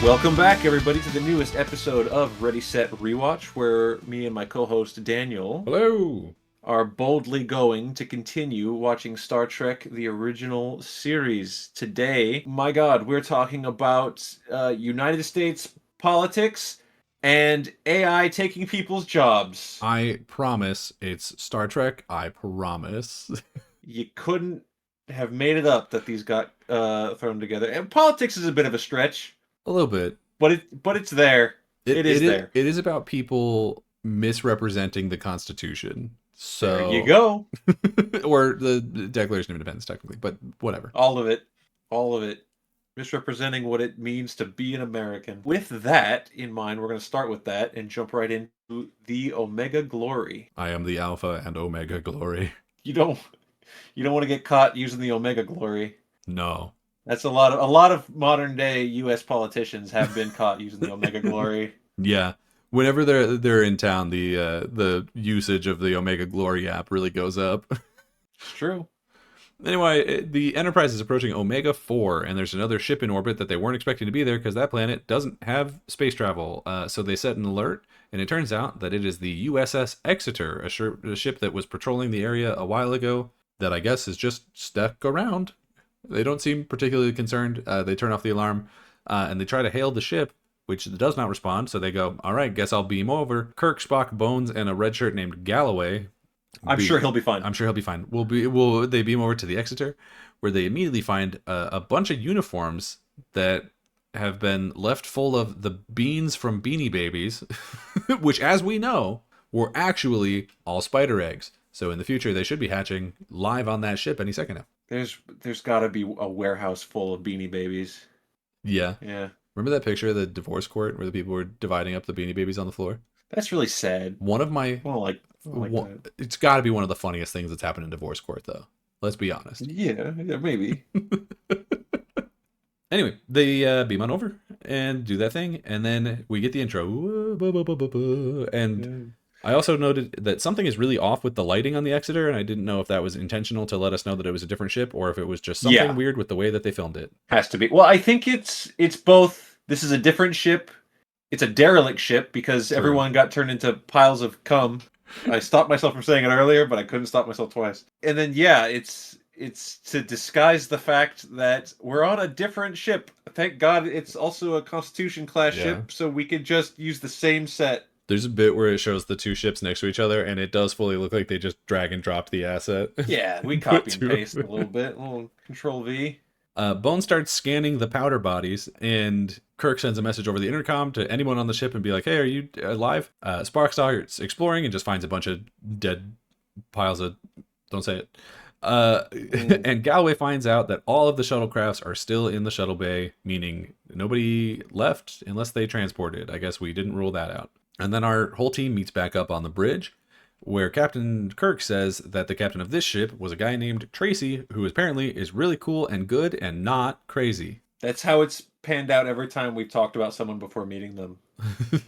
Welcome back, everybody, to the newest episode of Ready, Set, Rewatch, where me and my co-host Daniel Hello. are boldly going to continue watching Star Trek, the original series. Today, my God, we're talking about United States politics and AI taking people's jobs. I promise it's Star Trek. I promise. You couldn't have made it up that these got thrown together. And politics is a bit of a stretch. A little bit. But it's there. It is there. It is about people misrepresenting the Constitution. So There you go. or the Declaration of Independence, technically, but whatever. All of it. All of it. Misrepresenting what it means to be an American. With that in mind, we're going to start with that and jump right into the Omega Glory. I am the Alpha and Omega Glory. You don't want to get caught using the Omega Glory. No. That's a lot of modern day U.S. politicians have been caught using the Omega Glory. Yeah. Whenever they're in town, the usage of the Omega Glory app really goes up. It's true. Anyway, the Enterprise is approaching Omega 4, and there's another ship in orbit that they weren't expecting to be there because that planet doesn't have space travel. So they set an alert, and it turns out that it is the USS Exeter, a ship that was patrolling the area a while ago that I guess is just stuck around. They don't seem particularly concerned. They turn off the alarm, and they try to hail the ship, which does not respond. So they go, all right, guess I'll beam over. Kirk, Spock, Bones, and a red shirt named Galloway. I'm sure he'll be fine. I'm sure he'll be fine. Will they beam over to the Exeter, where they immediately find a bunch of uniforms that have been left full of the beans from Beanie Babies, which, as we know, were actually all spider eggs. So in the future, they should be hatching live on that ship any second now. There's got to be a warehouse full of Beanie Babies. Yeah. Yeah. Remember that picture of the divorce court where the people were dividing up the Beanie Babies on the floor? That's really sad. One of my... It's got to be one of the funniest things that's happened in divorce court, though. Let's be honest. Yeah, maybe. Anyway, they beam on over and do that thing, and then we get the intro. And I also noted that something is really off with the lighting on the Exeter, and I didn't know if that was intentional to let us know that it was a different ship, or if it was just something weird with the way that they filmed it. Has to be. Well, I think it's both. This is a different ship. It's a derelict ship because everyone got turned into piles of cum. I stopped myself from saying it earlier, but I couldn't stop myself twice. And then, it's to disguise the fact that we're on a different ship. Thank God it's also a Constitution-class ship, so we could just use the same set. There's a bit where it shows the two ships next to each other, and it does fully look like they just drag and dropped the asset. Yeah, we copy and paste a little bit. A little Control-V. Bones starts scanning the powder bodies, and Kirk sends a message over the intercom to anyone on the ship and be like, hey, are you alive? Spock starts exploring and just finds a bunch of dead piles of... Don't say it. And Galloway finds out that all of the shuttlecrafts are still in the shuttle bay, meaning nobody left unless they transported. I guess we didn't rule that out. And then our whole team meets back up on the bridge, where Captain Kirk says that the captain of this ship was a guy named Tracy, who apparently is really cool and good and not crazy. That's how it's panned out every time we've talked about someone before meeting them.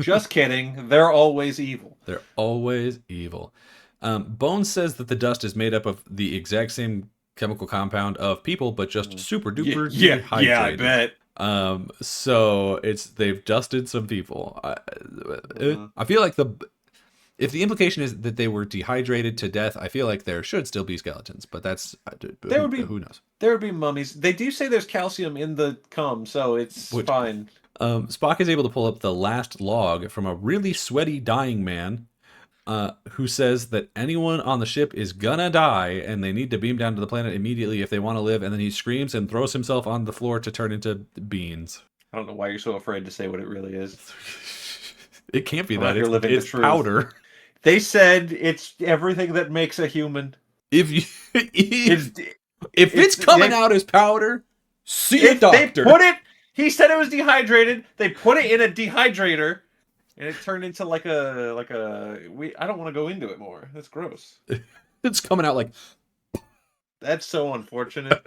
Just kidding. They're always evil. They're always evil. Bones says that the dust is made up of the exact same chemical compound of people, but just super duper dehydrated. Yeah, I bet. So they've dusted some people. I feel like if the implication is that they were dehydrated to death, I feel like there should still be skeletons, but who knows? There would be mummies. They do say there's calcium in the cum, so it's fine. Spock is able to pull up the last log from a really sweaty dying man, who says that anyone on the ship is gonna die and they need to beam down to the planet immediately if they want to live, and then he screams and throws himself on the floor to turn into beans. I don't know why you're so afraid to say what it really is. It can't be that. It's powder. They said it's everything that makes a human. If it's coming out as powder, see a doctor. He said it was dehydrated. They put it in a dehydrator, and it turned into I don't want to go into it more. That's gross. It's coming out like... That's so unfortunate.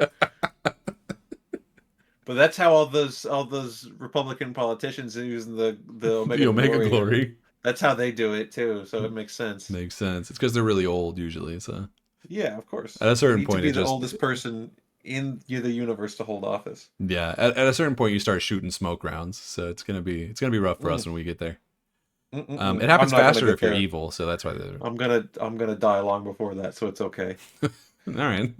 But that's how all those Republican politicians are using the Omega Glory. That's how they do it too, so it makes sense. Makes sense. It's because they're really old usually. So yeah, of course. At a certain point, to be the oldest person in the universe to hold office. Yeah, at a certain point you start shooting smoke rounds, so it's gonna be rough for us when we get there. It I'm happens not gonna faster get if you're there. evil, so that's why they're I'm gonna die long before that, so it's okay. all right.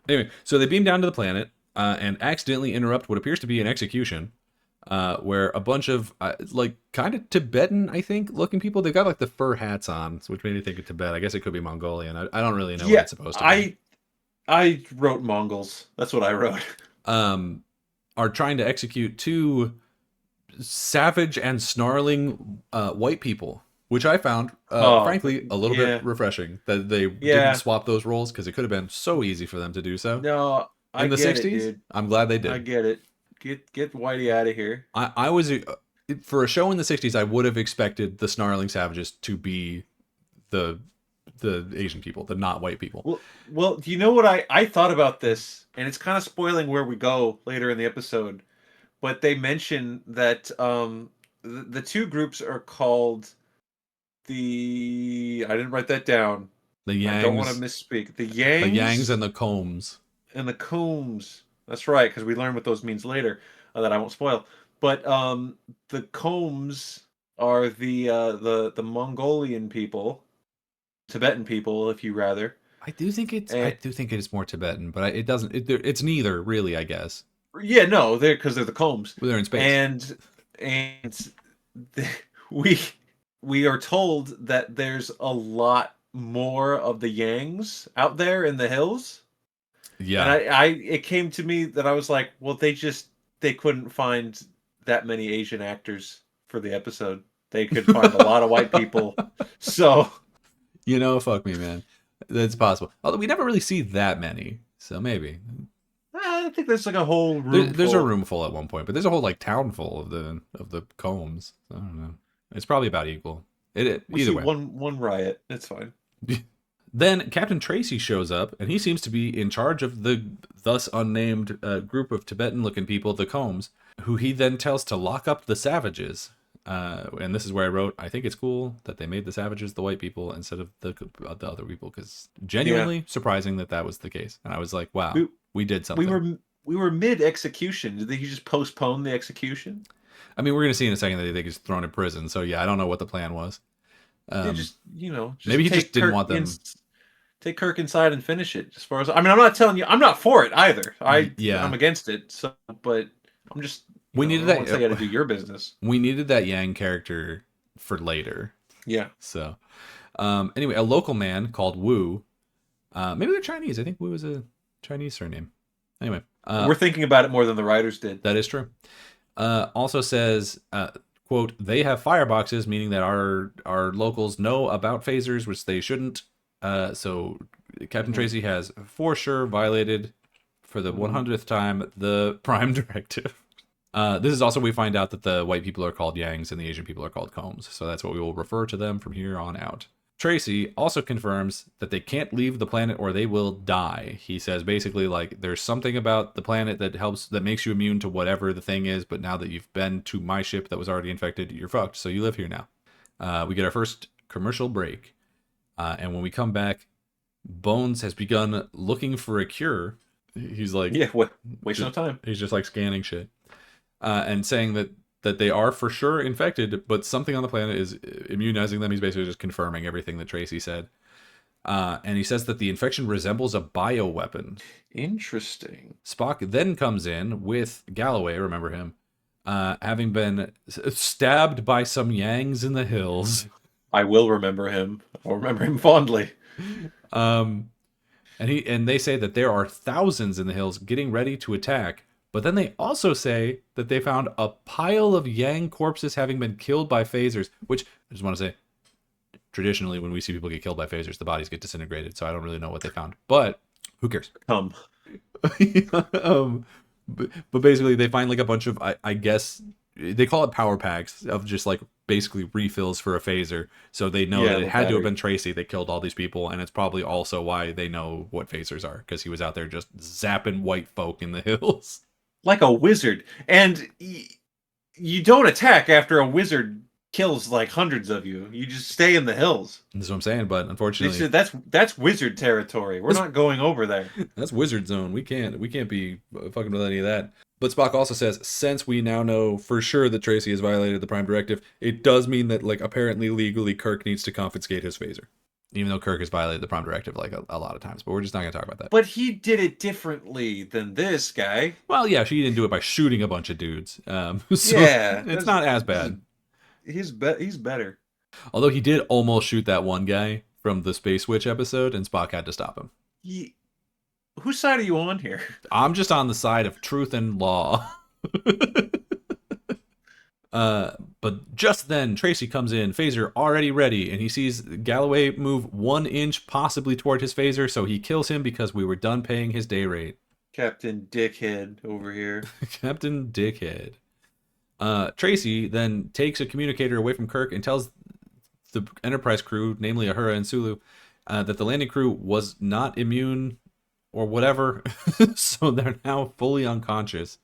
Anyway, so they beam down to the planet and accidentally interrupt what appears to be an execution, where a bunch of like kind of Tibetan, I think, looking people. They've got like the fur hats on, which made me think of Tibet. I guess it could be Mongolian. I don't really know what Yeah, it's supposed to be. I wrote Mongols. That's what I wrote. Are trying to execute two savage and snarling white people, which I found, Oh, frankly, a little bit yeah, refreshing that they didn't yeah. swap those roles because it could have been so easy for them to do so No, I in the get it, 60s. dude. I'm glad they I did. get it. Get Whitey out of here. I was for a show in the 60s, I would have expected the snarling savages to be the Asian people, the not white people. Well, do you know what I thought about this? And it's kind of spoiling where we go later in the episode. But they mention that the two groups are called I didn't write that down. The I don't want to Yangs, misspeak. The the Yangs Yangs and the Combs. and the Combs. That's right, because we learn what those means later. That I won't spoil. But the Combs are the Mongolian people, Tibetan people, if you rather. I do think it And is more Tibetan, but it doesn't. It's neither, really. I guess. yeah, no, they're the Combs, Well, they're in space. and the, we we are told that there's a lot more of the Yangs out there in the hills. Yeah. And it came to me that I was like, well, they couldn't find that many Asian actors for the episode. They could find a lot of white people. So, Fuck me, man. That's possible. Although we never really see that many, so maybe I think there's like a whole room. there's a room full at one point, but there's a whole like town full of the Combs. I don't know. It's probably about equal. We Either see way. one riot. It's fine. Then Captain Tracy shows up, and he seems to be in charge of the thus unnamed group of Tibetan-looking people, the Combs, who he then tells to lock up the savages. And this is where I wrote, I think it's cool that they made the savages the white people instead of the other people, because genuinely surprising that was the case. And I was like, wow, we did something. We were mid-execution. Did he just postpone the execution? I mean, we're going to see in a second that they get thrown in prison. So yeah, I don't know what the plan was. Just maybe he just didn't want them. Take Kirk inside and finish it. As far as I'm not telling you, I'm not for it either. I'm against it. So, but I'm just we needed that. You got to do your business. We needed that Yang character for later. Yeah. So, anyway, a local man called Wu. Maybe they're Chinese. I think Wu is a Chinese surname. Anyway, we're thinking about it more than the writers did. That is true. Also says, quote, they have fireboxes, meaning that our locals know about phasers, which they shouldn't. So Captain Tracy has for sure violated for the 100th time the Prime Directive. This is also we find out that the white people are called Yangs and the Asian people are called Combs. So that's what we will refer to them from here on out. Tracy also confirms that they can't leave the planet or they will die. He says basically like there's something about the planet that makes you immune to whatever the thing is, but now that you've been to my ship that was already infected, you're fucked. So you live here now. We get our first commercial break. And when we come back, Bones has begun looking for a cure. He's like, waste no time. He's just like scanning shit, and saying that they are for sure infected, but something on the planet is immunizing them. He's basically just confirming everything that Tracy said. And he says that the infection resembles a bioweapon. Interesting. Spock then comes in with Galloway, remember him, having been stabbed by some Yangs in the hills. I will remember him. I'll remember him fondly. And they say that there are thousands in the hills getting ready to attack, but then they also say that they found a pile of Yang corpses having been killed by phasers, which I just want to say, traditionally when we see people get killed by phasers, the bodies get disintegrated, so I don't really know what they found, but who cares? But basically they find like a bunch of, I guess, they call it power packs of just like basically refills for a phaser. So they know that it had to have been Tracy that killed all these people. And it's probably also why they know what phasers are, because he was out there just zapping white folk in the hills. Like a wizard. And you don't attack after a wizard kills like hundreds of you. You just stay in the hills. That's what I'm saying. But unfortunately, That's wizard territory. We're not going over there. that's wizard zone. We can't be fucking with any of that. But Spock also says, since we now know for sure that Tracy has violated the Prime Directive, it does mean that, like, apparently legally Kirk needs to confiscate his phaser. Even though Kirk has violated the Prime Directive, like, a lot of times. But we're just not going to talk about that. But he did it differently than this guy. Well, yeah, she didn't do it by shooting a bunch of dudes. So Yeah. it's not as bad. He's better. Although he did almost shoot that one guy from the Space Witch episode, and Spock had to stop him. Whose side are you on here? I'm just on the side of truth and law. But just then, Tracy comes in, phaser already ready, and he sees Galloway move 1 inch possibly toward his phaser, so he kills him because we were done paying his day rate. Captain Dickhead over here. Captain Dickhead. Tracy then takes a communicator away from Kirk and tells the Enterprise crew, namely Uhura and Sulu, that the landing crew was not immune or whatever, so they're now fully unconscious.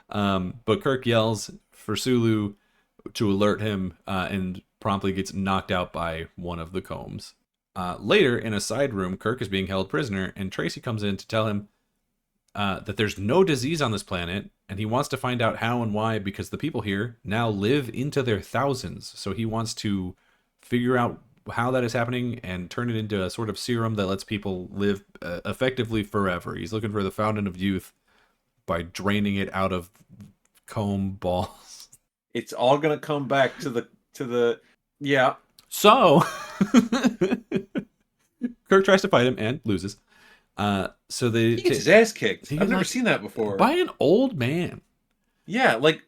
But Kirk yells for Sulu to alert him and promptly gets knocked out by one of the combs. Later, in a side room, Kirk is being held prisoner, and Tracy comes in to tell him that there's no disease on this planet, and he wants to find out how and why, because the people here now live into their thousands. So he wants to figure out how that is happening and turn it into a sort of serum that lets people live effectively forever. He's looking for the fountain of youth by draining it out of comb balls. It's all gonna come back to the yeah. So Kirk tries to fight him and loses. So he gets his ass kicked. I've never seen that before. By an old man. Yeah, like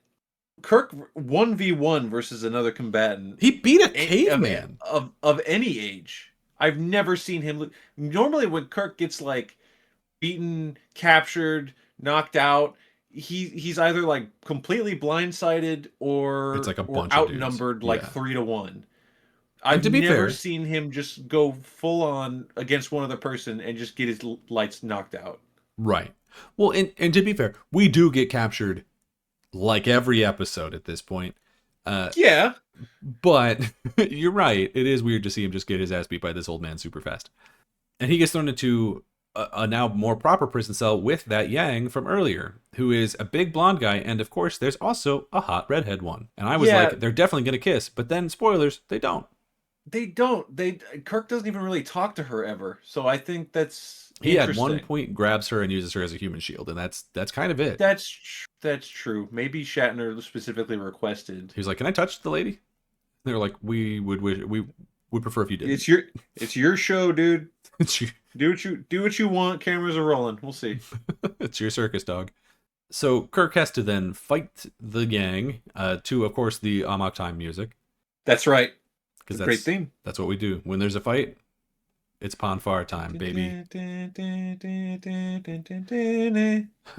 Kirk 1v1 versus another combatant. He beat a caveman of any age. I've never seen him. Normally, when Kirk gets like beaten, captured, knocked out, he's either like completely blindsided or it's like a bunch outnumbered of dudes. like 3-1. I've never seen him just go full on against one other person and just get his lights knocked out. Right. Well, and to be fair, we do get captured like every episode at this point. Yeah. But you're right. It is weird to see him just get his ass beat by this old man super fast. And he gets thrown into a now more proper prison cell with that Yang from earlier, who is a big blonde guy. And of course, there's also a hot redhead one. And I was like, they're definitely going to kiss. But then, spoilers, they don't. They don't. Kirk doesn't even really talk to her ever. So I think that's he at one point grabs her and uses her as a human shield, and that's kind of it. That's true. Maybe Shatner specifically requested. He was like, "Can I touch the lady?" They were like, "We would prefer if you did." It's your show, dude. It's your... Do what you want. Cameras are rolling. We'll see. It's your circus, dog. So Kirk has to then fight the gang to, of course, the Amok Time music. That's right. Because that's a great theme. That's what we do. When there's a fight, it's Ponfar time, baby.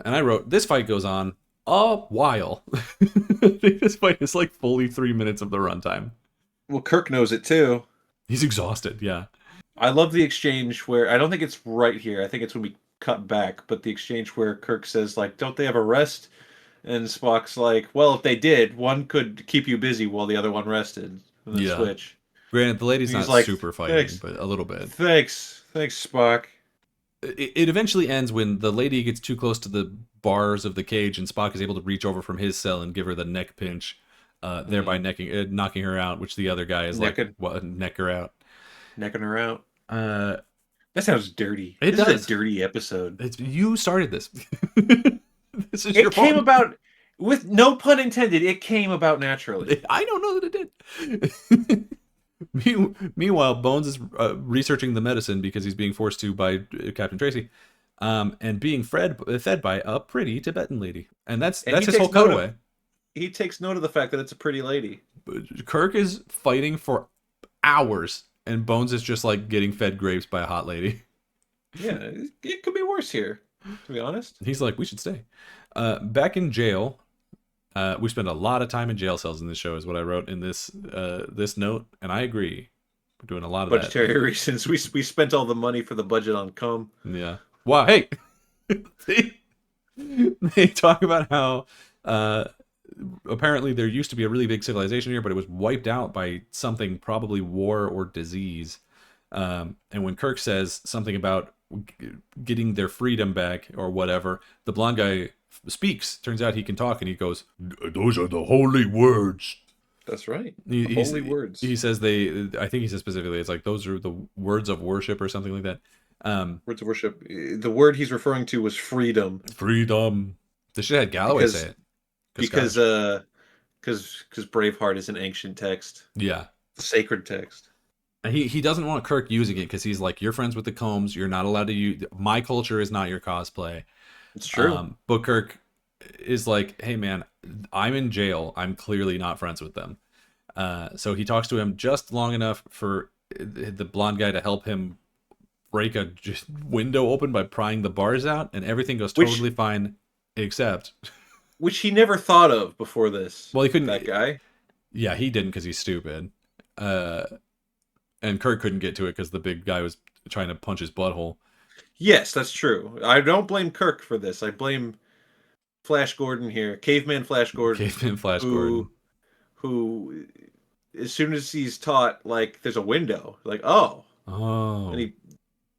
And I wrote, this fight goes on a while. I think this fight is like fully 3 minutes of the runtime. Well, Kirk knows it too. He's exhausted, yeah. I love the exchange where, I don't think it's right here. I think it's when we cut back, but the exchange where Kirk says, like, don't they have a rest? And Spock's like, well, if they did, one could keep you busy while the other one rested. And then switch. Granted, the lady's not like, super fighting, but a little bit. Thanks, Spock. It eventually ends when the lady gets too close to the bars of the cage, and Spock is able to reach over from his cell and give her the neck pinch, thereby knocking her out, which the other guy is neck her out. Necking her out. That sounds dirty. This is a dirty episode. You started this. This is your fault. It came about, with no pun intended, it came about naturally. I don't know that it did. Meanwhile, Bones is researching the medicine because he's being forced to by Captain Tracy, and being fed by a pretty Tibetan lady, and that's his whole cutaway. He takes note of the fact that it's a pretty lady. Kirk is fighting for hours, and Bones is just like getting fed grapes by a hot lady. Yeah, it could be worse here, to be honest. He's like, we should stay. Back in jail. We spend a lot of time in jail cells in this show, is what I wrote in this note, and I agree. We're doing a lot of budgetary reasons. We spent all the money for the budget on cum. Yeah. Wow. Hey, they talk about how apparently there used to be a really big civilization here, but it was wiped out by something, probably war or disease. And when Kirk says something about getting their freedom back or whatever, the blonde guy speaks. Turns out he can talk, and he goes, "Those are the holy words." That's right. He's- Holy words. He says I think he says specifically, it's like those are the words of worship or something like that. Words of worship. The word he's referring to was freedom. Freedom. They should have had Galloway Because- say it. Because Braveheart is an ancient text, Yeah. sacred text. And he doesn't want Kirk using it because he's like, you're friends with the Combs. You're not allowed to use my culture is not your cosplay. It's true. But Kirk is like, hey man, I'm in jail. I'm clearly not friends with them. So he talks to him just long enough for the blonde guy to help him break a window open by prying the bars out, and everything goes totally fine, except which he never thought of before this. Well, he couldn't. That guy. Yeah, he didn't because he's stupid. And Kirk couldn't get to it because the big guy was trying to punch his butthole. Yes, that's true. I don't blame Kirk for this. I blame Flash Gordon here, Caveman Flash Gordon. Caveman Flash Gordon. Who, as soon as he's taught, like, there's a window, like, oh. And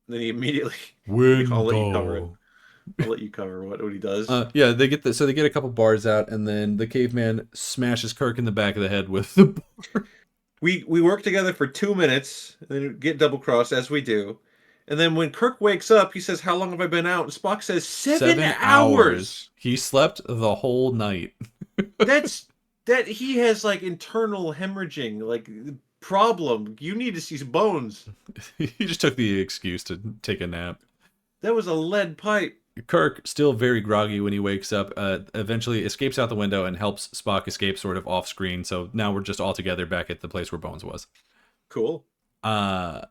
then he immediately. Window. I'll let you cover it. I'll let you cover what he does. Yeah, they get a couple bars out, and then the caveman smashes Kirk in the back of the head with the bar. We work together for 2 minutes, and then get double crossed as we do. And then when Kirk wakes up, he says, "How long have I been out?" And Spock says, 7 hours. He slept the whole night. That he has like internal hemorrhaging, like problem. You need to see some bones. He just took the excuse to take a nap. That was a lead pipe. Kirk, still very groggy when he wakes up, eventually escapes out the window and helps Spock escape sort of off screen. So now we're just all together back at the place where Bones was. Cool.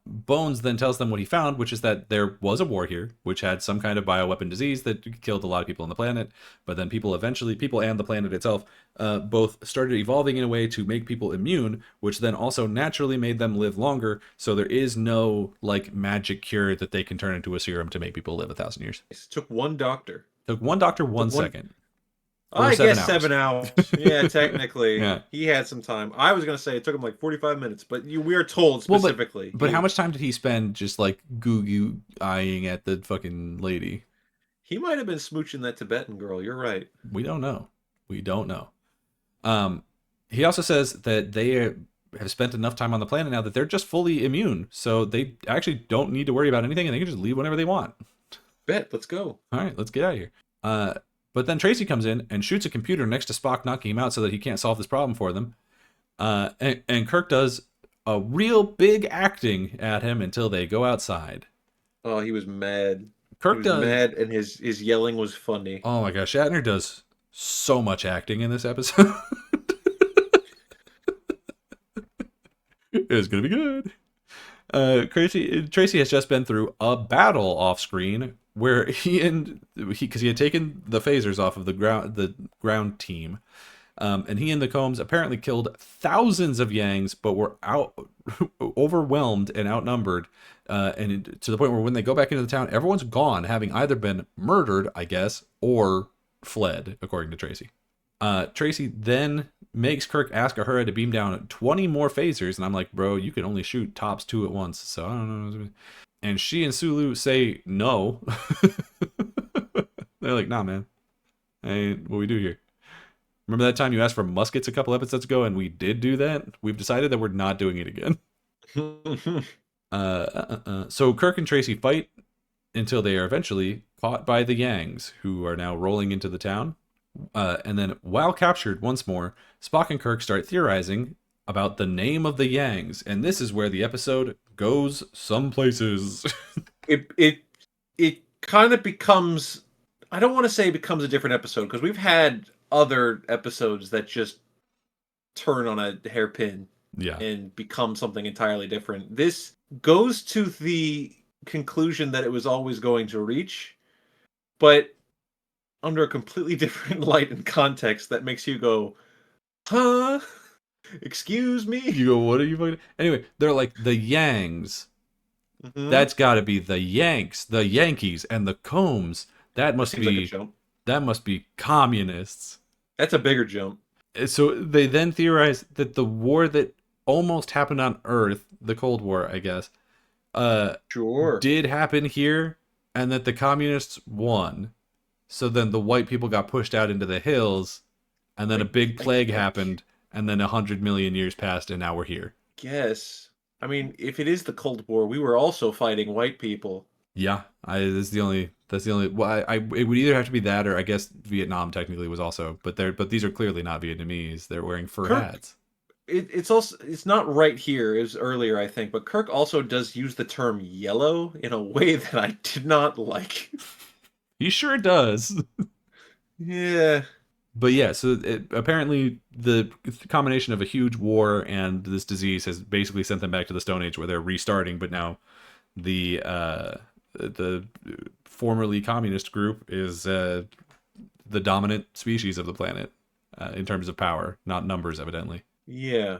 Bones then tells them what he found, which is that there was a war here, which had some kind of bioweapon disease that killed a lot of people on the planet. But then people and the planet itself, both started evolving in a way to make people immune, which then also naturally made them live longer. So there is no like magic cure that they can turn into a serum to make people live 1,000 years. It took one doctor. Took one doctor 1 second. I guess 7 hours. Yeah, technically. Yeah. He had some time. I was going to say it took him like 45 minutes, but we are told specifically. But how much time did he spend just like goo eyeing at the fucking lady? He might have been smooching that Tibetan girl. You're right. We don't know. He also says that they have spent enough time on the planet now that they're just fully immune. So they actually don't need to worry about anything, and they can just leave whenever they want. Bet. Let's go. All right, let's get out of here. But then Tracy comes in and shoots a computer next to Spock, knocking him out so that he can't solve this problem for them. And Kirk does a real big acting at him until they go outside. Oh, he was mad. Kirk does mad, and his yelling was funny. Oh my gosh, Shatner does so much acting in this episode. It's gonna be good. Tracy has just been through a battle off screen where because he had taken the phasers off of the ground team, and he and the Combs apparently killed thousands of Yangs, but were overwhelmed and outnumbered, and to the point where when they go back into the town, everyone's gone, having either been murdered, I guess, or fled, according to Tracy. Tracy then makes Kirk ask Uhura to beam down 20 more phasers, and I'm like, bro, you can only shoot tops 2 at once, so I don't know. And she and Sulu say no. They're like, nah, man. Ain't what we do here. Remember that time you asked for muskets a couple episodes ago, and we did do that? We've decided that we're not doing it again. So Kirk and Tracy fight until they are eventually caught by the Yangs, who are now rolling into the town. And then, while captured once more, Spock and Kirk start theorizing about the name of the Yangs, and this is where the episode goes some places. It kind of becomes, I don't want to say it becomes a different episode, because we've had other episodes that just turn on a hairpin and become something entirely different. This goes to the conclusion that it was always going to reach, but under a completely different light and context that makes you go, huh? Excuse me? You go, what are you fucking... Anyway, they're like, the Yangs. Mm-hmm. That's got to be the Yanks, the Yankees, and the Combs. That must be... Like a jump. That must be communists. That's a bigger jump. So they then theorize that the war that almost happened on Earth, the Cold War, I guess, uh, Sure. did happen here, and that the communists won. So then the white people got pushed out into the hills, and then a big plague I happened, and then 100 million years passed, and now we're here. guess. I mean, if it is the Cold War, we were also fighting white people. Yeah, that's the only. Well, it would either have to be that, or I guess Vietnam technically was also, but these are clearly not Vietnamese. They're wearing fur Kirk, hats. it's also it's not right here. It was earlier, I think, but Kirk also does use the term yellow in a way that I did not like. He sure does. Yeah. But yeah, so apparently the combination of a huge war and this disease has basically sent them back to the Stone Age, where they're restarting. But now the formerly communist group is the dominant species of the planet in terms of power, not numbers, evidently. Yeah.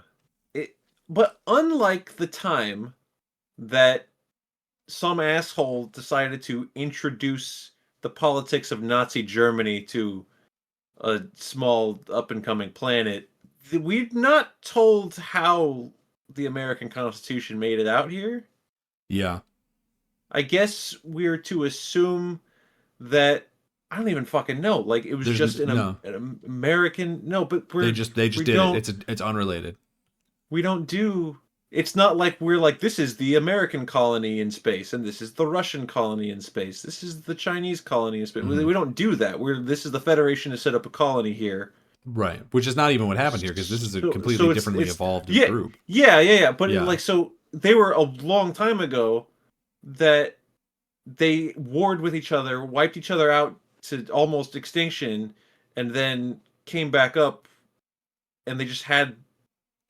It, but unlike the time that some asshole decided to introduce the politics of Nazi Germany to a small up and coming planet, we're not told how the American Constitution made it out here. Yeah, I guess we're to assume that I don't even fucking know. Like it was there's just no. an American. No, but They just we did it. don't It's unrelated. we don't do. It's not like we're like this is the American colony in space and this is the Russian colony in space. This is the Chinese colony in space. Mhm. We don't do that. This is the Federation to set up a colony here. Right, which is not even what happened here, because this is a So completely it's differently evolved yeah, group. yeah. But Yeah. like so they were a long time ago that they warred with each other, wiped each other out to almost extinction, and then came back up, and they just had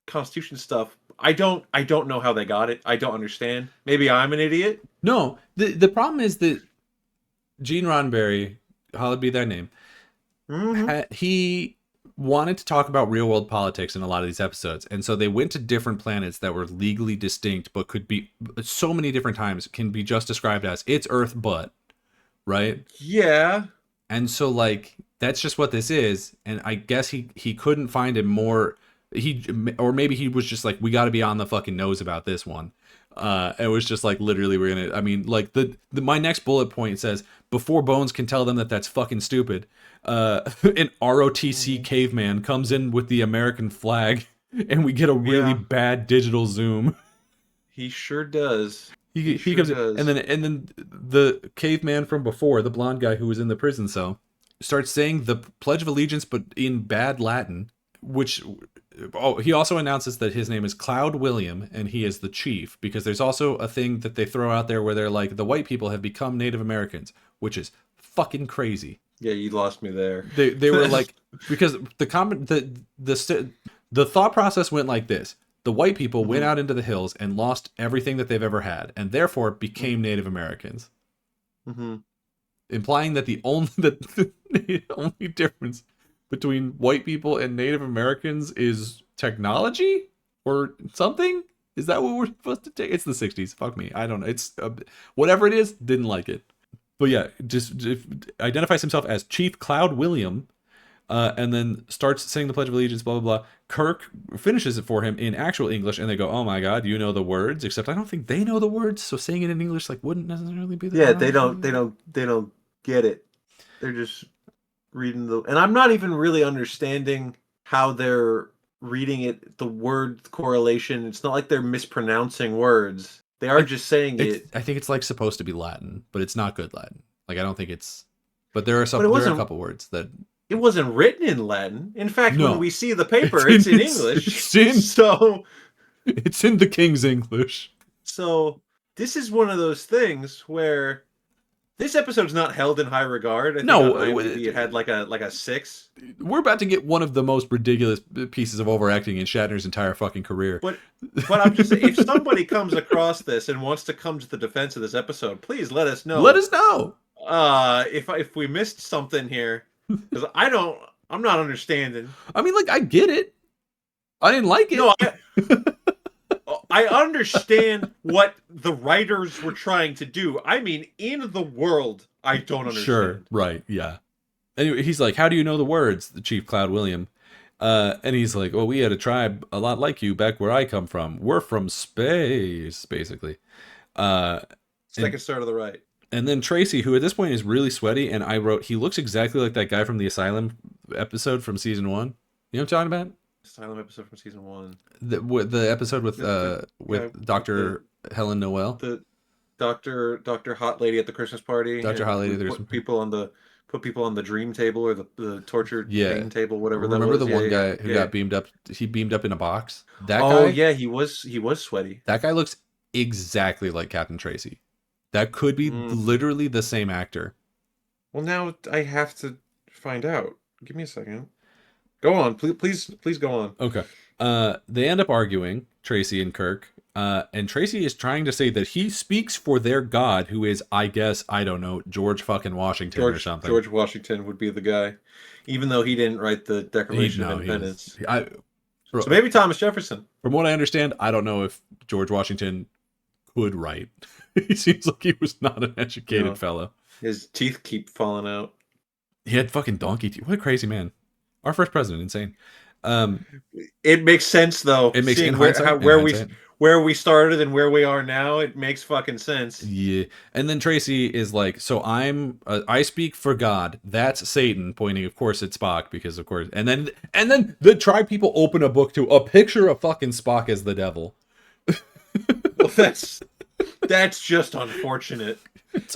Constitution stuff. I don't know how they got it. I don't understand. Maybe I'm an idiot. No, the problem is that Gene Roddenberry, hallowed be thy name, Hmm. he wanted to talk about real world politics in a lot of these episodes, and so they went to different planets that were legally distinct but could be so many different times can be just described as it's Earth but, right? Yeah. And so like that's just what this is, and I guess he couldn't find a more he or maybe he was just like, we got to be on the fucking nose about this one. It was just like, literally, we're gonna, I mean, like the my next bullet point says, before Bones can tell them that that's fucking stupid, an ROTC Mhm. caveman comes in with the American flag, and we get a really Yeah. bad digital zoom. He sure does. He He sure comes in, and does. then the caveman from before, the blonde guy who was in the prison cell, starts saying the Pledge of Allegiance, but in bad Latin, which, oh, he also announces that his name is Cloud William and he is the chief, because there's also a thing that they throw out there where they're like, the white people have become Native Americans, which is fucking crazy. Yeah, you lost me there. They were like, because the thought process went like this: the white people went Mhm. out into the hills and lost everything that they've ever had, and therefore became Native Americans, Mm-hmm. implying that the only difference between white people and Native Americans is technology or something. Is that what we're supposed to take? It's the 60s. Fuck me. I don't know. It's whatever it is, didn't like it. But yeah, just identifies himself as Chief Cloud William, and then starts saying the Pledge of Allegiance, blah, blah, blah. Kirk finishes it for him in actual English, and they go, oh my God, you know the words? Except I don't think they know the words, so saying it in English like wouldn't necessarily be the... Yeah, they don't get it. They're just reading and I'm not even really understanding how they're reading it, the word correlation. It's not like they're mispronouncing words. They are just saying it. I think it's like supposed to be Latin, but it's not good Latin. Like I don't think it's... But there But it are a wasn't couple words that... it wasn't written in Latin. In fact, when No. we see the paper, it's in English. It's in the King's English. So this is one of those things where this episode's not held in high regard. I think No, on IMDb it had like a 6. we're about to get one of the most ridiculous pieces of overacting in Shatner's entire fucking career. But I'm just saying, if somebody comes across this and wants to come to the defense of this episode, please let us know. Let us know. If we missed something here, because I'm not understanding. I mean, like, I get it. I didn't like it. No, I understand what the writers were trying to do. I mean, in the world, I don't understand. Sure, right, yeah. Anyway, he's like, how do you know the words, the Chief Cloud William? And he's like, "Oh, we had a tribe a lot like you back where I come from. We're from space, basically." Uh, Second and star to the right. and then Tracy, who at this point is really sweaty, and I wrote he looks exactly like that guy from the Asylum episode from season 1. You know what I'm talking about? Asylum episode from season 1. The episode The guy with with Dr. Helen Noel, the Doctor Hot Lady at the Christmas party, Dr. and Holly. we There's put people on the dream table or the torture yeah. pain table, whatever that Remember was. the Yeah, one yeah, guy who yeah. got beamed up? He beamed up in a box. Oh yeah, he was sweaty. That guy looks exactly like Captain Tracy. That could be Mm. literally the same actor. Well, now I have to find out. Give me a second. Go on, please go on. Okay. They end up arguing, Tracy and Kirk. And Tracy is trying to say that he speaks for their god, who is, I guess, I don't know, George fucking Washington or something. George Washington would be the guy, even though he didn't write the Declaration of Independence. So maybe Thomas Jefferson. From what I understand, I don't know if George Washington could write. He seems like he was not an educated fellow. His teeth keep falling out. He had fucking donkey teeth. What a crazy man. Our first president, insane. It makes sense though. It makes Seeing where we started and where we are now, it makes fucking sense. Yeah. And then Tracy is like, so I speak for God. That's Satan, pointing of course at Spock, because of course. And then the tribe people open a book to a picture of fucking Spock as the devil. Well, that's just unfortunate.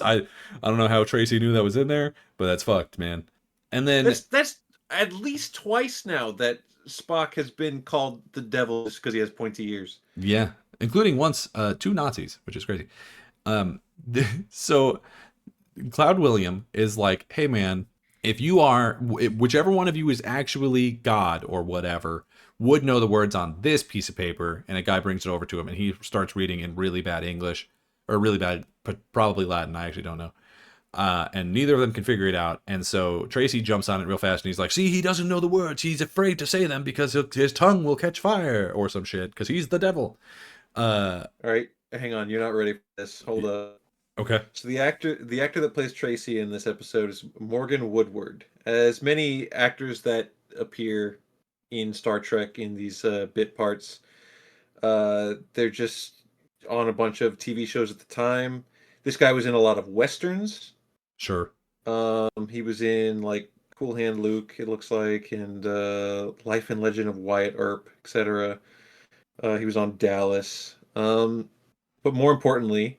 I don't know how Tracy knew that was in there, but that's fucked, man. And then that's at least twice now that Spock has been called the devil just because he has pointy ears. Yeah, including once 2 Nazis, which is crazy. So Cloud William is like, hey man, if you are, whichever one of you is actually God or whatever, would know the words on this piece of paper. And a guy brings it over to him, and he starts reading in really bad English, or really bad, probably Latin. I actually don't know. And neither of them can figure it out. And so Tracy jumps on it real fast, and he's like, see, he doesn't know the words. He's afraid to say them because his tongue will catch fire or some shit, because he's the devil. All right, hang on. You're not ready for this. Hold up. Okay. So the actor that plays Tracy in this episode is Morgan Woodward. As many actors that appear in Star Trek in these bit parts, they're just on a bunch of TV shows at the time. This guy was in a lot of westerns. Sure. He was in like Cool Hand Luke, it looks like, and Life and Legend of Wyatt Earp, etc. He was on Dallas. But more importantly,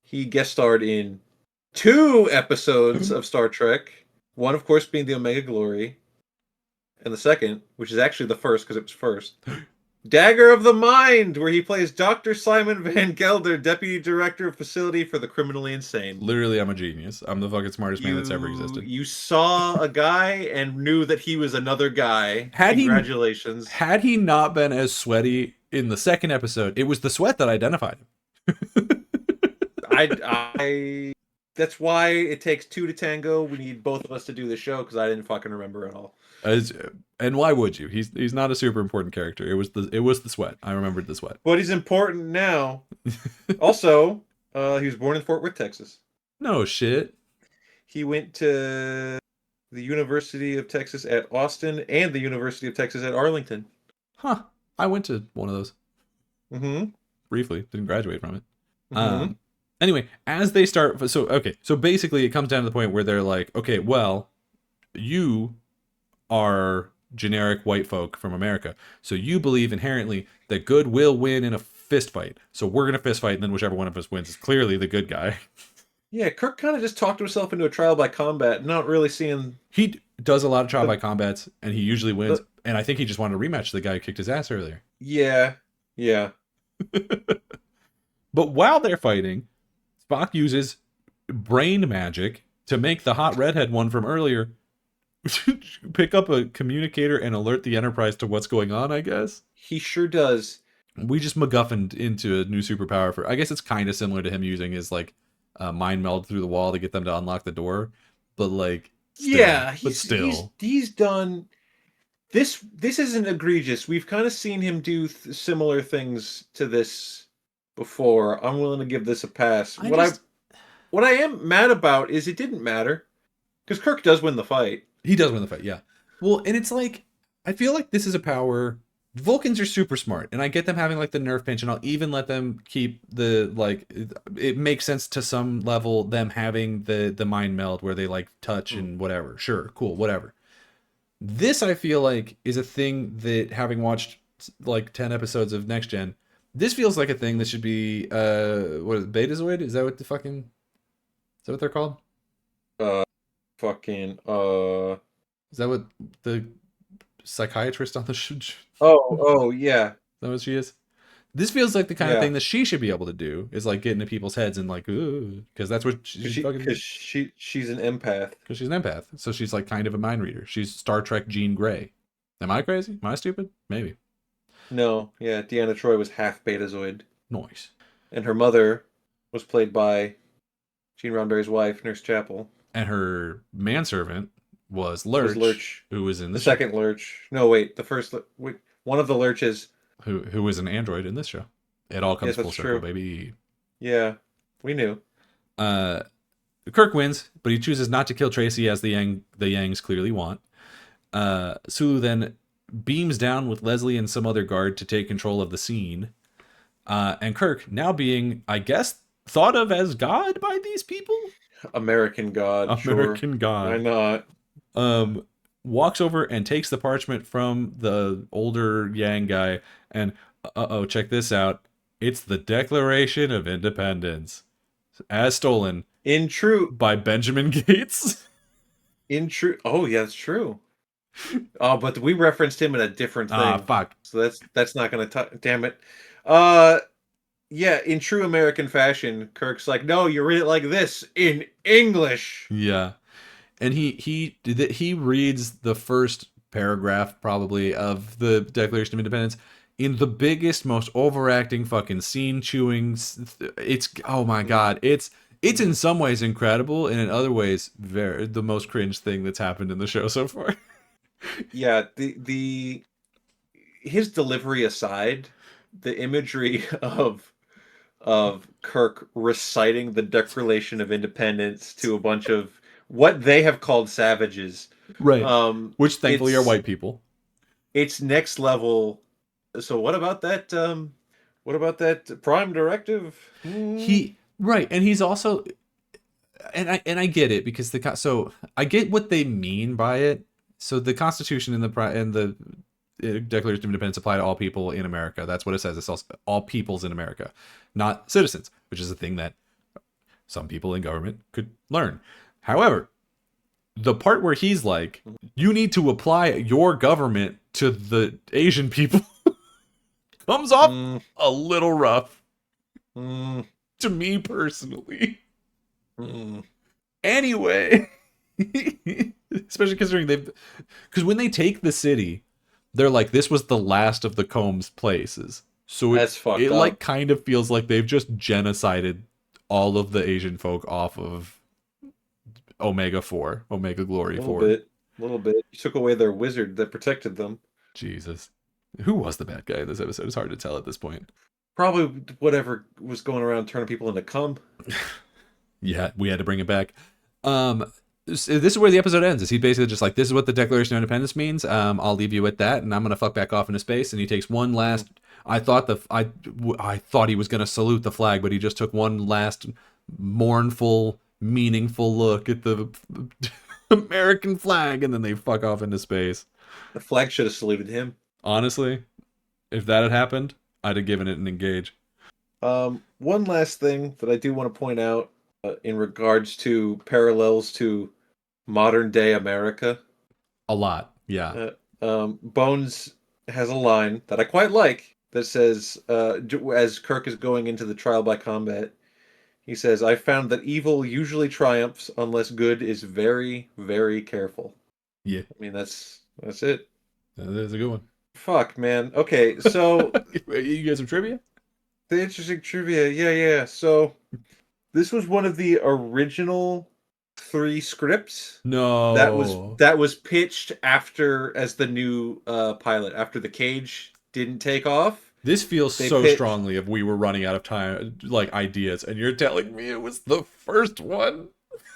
he guest starred in 2 episodes of Star Trek. One, of course, being the Omega Glory, and the second, which is actually the first because it was first, Dagger of the Mind, where he plays Dr. Simon Van Gelder, Deputy Director of Facility for the Criminally Insane. Literally, I'm a genius. I'm the fucking smartest man that's ever existed. You saw a guy and knew that he was another guy. Congratulations. Had he not been as sweaty in the second episode, it was the sweat that identified him. I that's why it takes 2 to tango. We need both of us to do the show because I didn't fucking remember at all. And why would you? He's not a super important character. It was the sweat. I remembered the sweat. But he's important now. Also, he was born in Fort Worth, Texas. No shit. He went to the University of Texas at Austin and the University of Texas at Arlington. Huh. I went to one of those. Mm-hmm. Briefly. Didn't graduate from it. Mm-hmm. Anyway, as they start... So basically it comes down to the point where they're like, okay, well, you are generic white folk from America. So you believe inherently that good will win in a fist fight. So we're going to fist fight, and then whichever one of us wins is clearly the good guy. Yeah, Kirk kind of just talked himself into a trial by combat, not really seeing... He does a lot of trial by combats, and he usually wins. And I think he just wanted a rematch to the guy who kicked his ass earlier. Yeah. But while they're fighting, Spock uses brain magic to make the hot redhead one from earlier pick up a communicator and alert the Enterprise to what's going on, I guess. He sure does. We just MacGuffined into a new superpower for... I guess it's kind of similar to him using his, like, mind meld through the wall to get them to unlock the door. But, like... Still, yeah, he's done... This isn't egregious. We've kind of seen him do similar things to this before. I'm willing to give this a pass. What I am mad about is it didn't matter. Because Kirk does win the fight. He does win the fight, yeah. Well, and it's like... I feel like this is a power. Vulcans are super smart, and I get them having like the nerf pinch, and I'll even let them keep the like. It makes sense to some level them having the mind meld where they like touch Mm. and whatever. Sure, cool, whatever. This I feel like is a thing that, having watched like 10 episodes of Next Gen, this feels like a thing that should be what is it, Betazoid? Is that what the fucking is that what they're called? Uh, fucking Is that what the psychiatrist on the Oh yeah, that what she is? This feels like the kind of yeah. thing that she should be able to do, is like get into people's heads and like, ooh, because that's what Cause she's fucking, she's an empath. because she's an empath. So she's like kind of a mind reader. She's Star Trek Jean Grey. Am I crazy? Am I stupid? Maybe. No, yeah. Deanna Troy was half Betazoid, Noise. and her mother was played by Gene Roddenberry's wife, Nurse Chapel. And her manservant was Was Lurch, Lurch who was in the this show, second Lurch? No, wait, the first. Wait, one of the Lurches. who was an android in this show. It all comes Yes, full that's circle, true. baby. Yeah, we knew. Uh, Kirk wins, but he chooses not to kill Tracy as the Yangs clearly want. Sulu then beams down with Leslie and some other guard to take control of the scene. And Kirk, now being, I guess, thought of as God by these people, American God, sure. American Why God, not? um, walks over and takes the parchment from the older Yang guy. And oh, check this out. It's the Declaration of Independence, as stolen In true, by Benjamin Gates. in true. Oh yeah, that's true. Oh, but we referenced him in a different Ah, thing, fuck. so that's not gonna. Damn it. Uh, yeah. In true American fashion, Kirk's like, no, you read it like this in English. Yeah. And he reads the first paragraph probably of the Declaration of Independence in the biggest, most overacting fucking scene chewing. It's, oh my god, it's in some ways incredible, and in other ways very the most cringe thing that's happened in the show so far. Yeah. The his delivery aside, the imagery of Kirk reciting the Declaration of Independence to a bunch of what they have called savages. Right. Which thankfully are It's white people. next level. So what about that? What about that Prime Directive? He right, and he's also, and I get it, because so I get what they mean by it. So the Constitution and the Declaration of Independence apply to all people in America. That's what it says. It's also all peoples in America, not citizens, which is a thing that some people in government could learn. However, the part where he's like, you need to apply your government to the Asian people comes off Mm, a little rough mm, to me personally. mm. Anyway, especially considering because when they take the city, they're like, this was the last of the Combs places. So That's fucked it up. like kind of feels like they've just genocided all of the Asian folk off of Omega 4, Omega Glory 4. A little bit. You took away their wizard that protected them. Jesus. Who was the bad guy in this episode? It's hard to tell at this point. Probably whatever was going around turning people into cum. Yeah, we had to bring it back. This is where the episode ends. Is he basically just like, this is what the Declaration of Independence means. I'll leave you with that, and I'm gonna fuck back off into space. And he takes one last. I thought he was gonna salute the flag, but he just took one last mournful, meaningful look at the American flag, and then they fuck off into space. The flag should have saluted him. Honestly, if that had happened, I'd have given it an engage. One last thing that I do want to point out in regards to parallels to modern day America. A lot, yeah. Bones has a line that I quite like that says, as Kirk is going into the trial by combat, he says, I found that evil usually triumphs unless good is very, very careful. Yeah. I mean, that's it. That is a good one. Fuck, man. Okay, so You got some trivia? the interesting trivia. Yeah. So this was one of the original 3 scripts No. that was pitched after as the new pilot after the cage didn't take off. This feels They so pitched- strongly if we were running out of time, like ideas, and you're telling me it was the first one.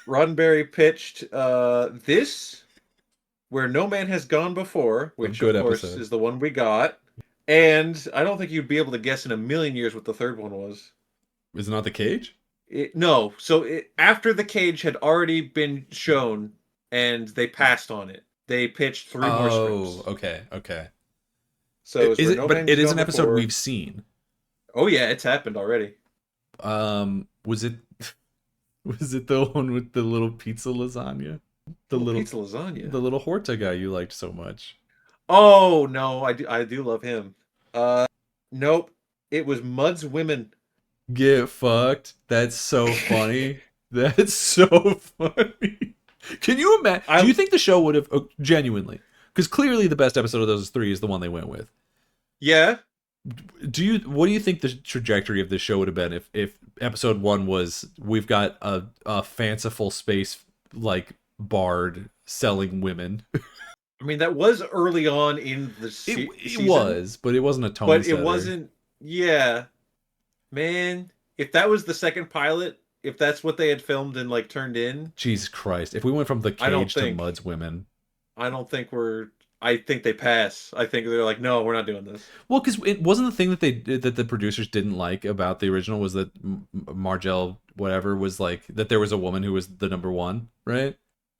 Roddenberry pitched this Where No Man Has Gone Before, A which good of course episode. is the one we got. And I don't think you'd be able to guess in a million years what the third one was. Is it not The Cage? No, so after The Cage had already been shown and they passed on it, they pitched three more Oh, scripts. okay. So it's Is where it? No But Man's it is Gone an episode Before. we've seen. Oh yeah, it's happened already. Was it? Was it the one with the little pizza lasagna? The Little little, pizza lasagna. the little Horta guy you liked so much. Oh no, I do love him. Nope. It was Mud's Women. Get fucked. That's so funny. That's so funny. Can you imagine? Do you think the show would have genuinely? Because clearly the best episode of those three is the one they went with. Yeah. What do you think the trajectory of this show would have been if episode one was we've got a fanciful space like bard selling women? I mean, that was early on in the season. It was, but it wasn't a tone But setter. it wasn't. Yeah, man. If that was the second pilot, if that's what they had filmed and like turned in, Jesus Christ! If we went from The Cage to Mud's Women, I don't think we're. I think they pass. I think they're like, no, we're not doing this. well, because it wasn't the thing that the producers didn't like about the original was that Margelle whatever was like that there was a woman who was the number one, right?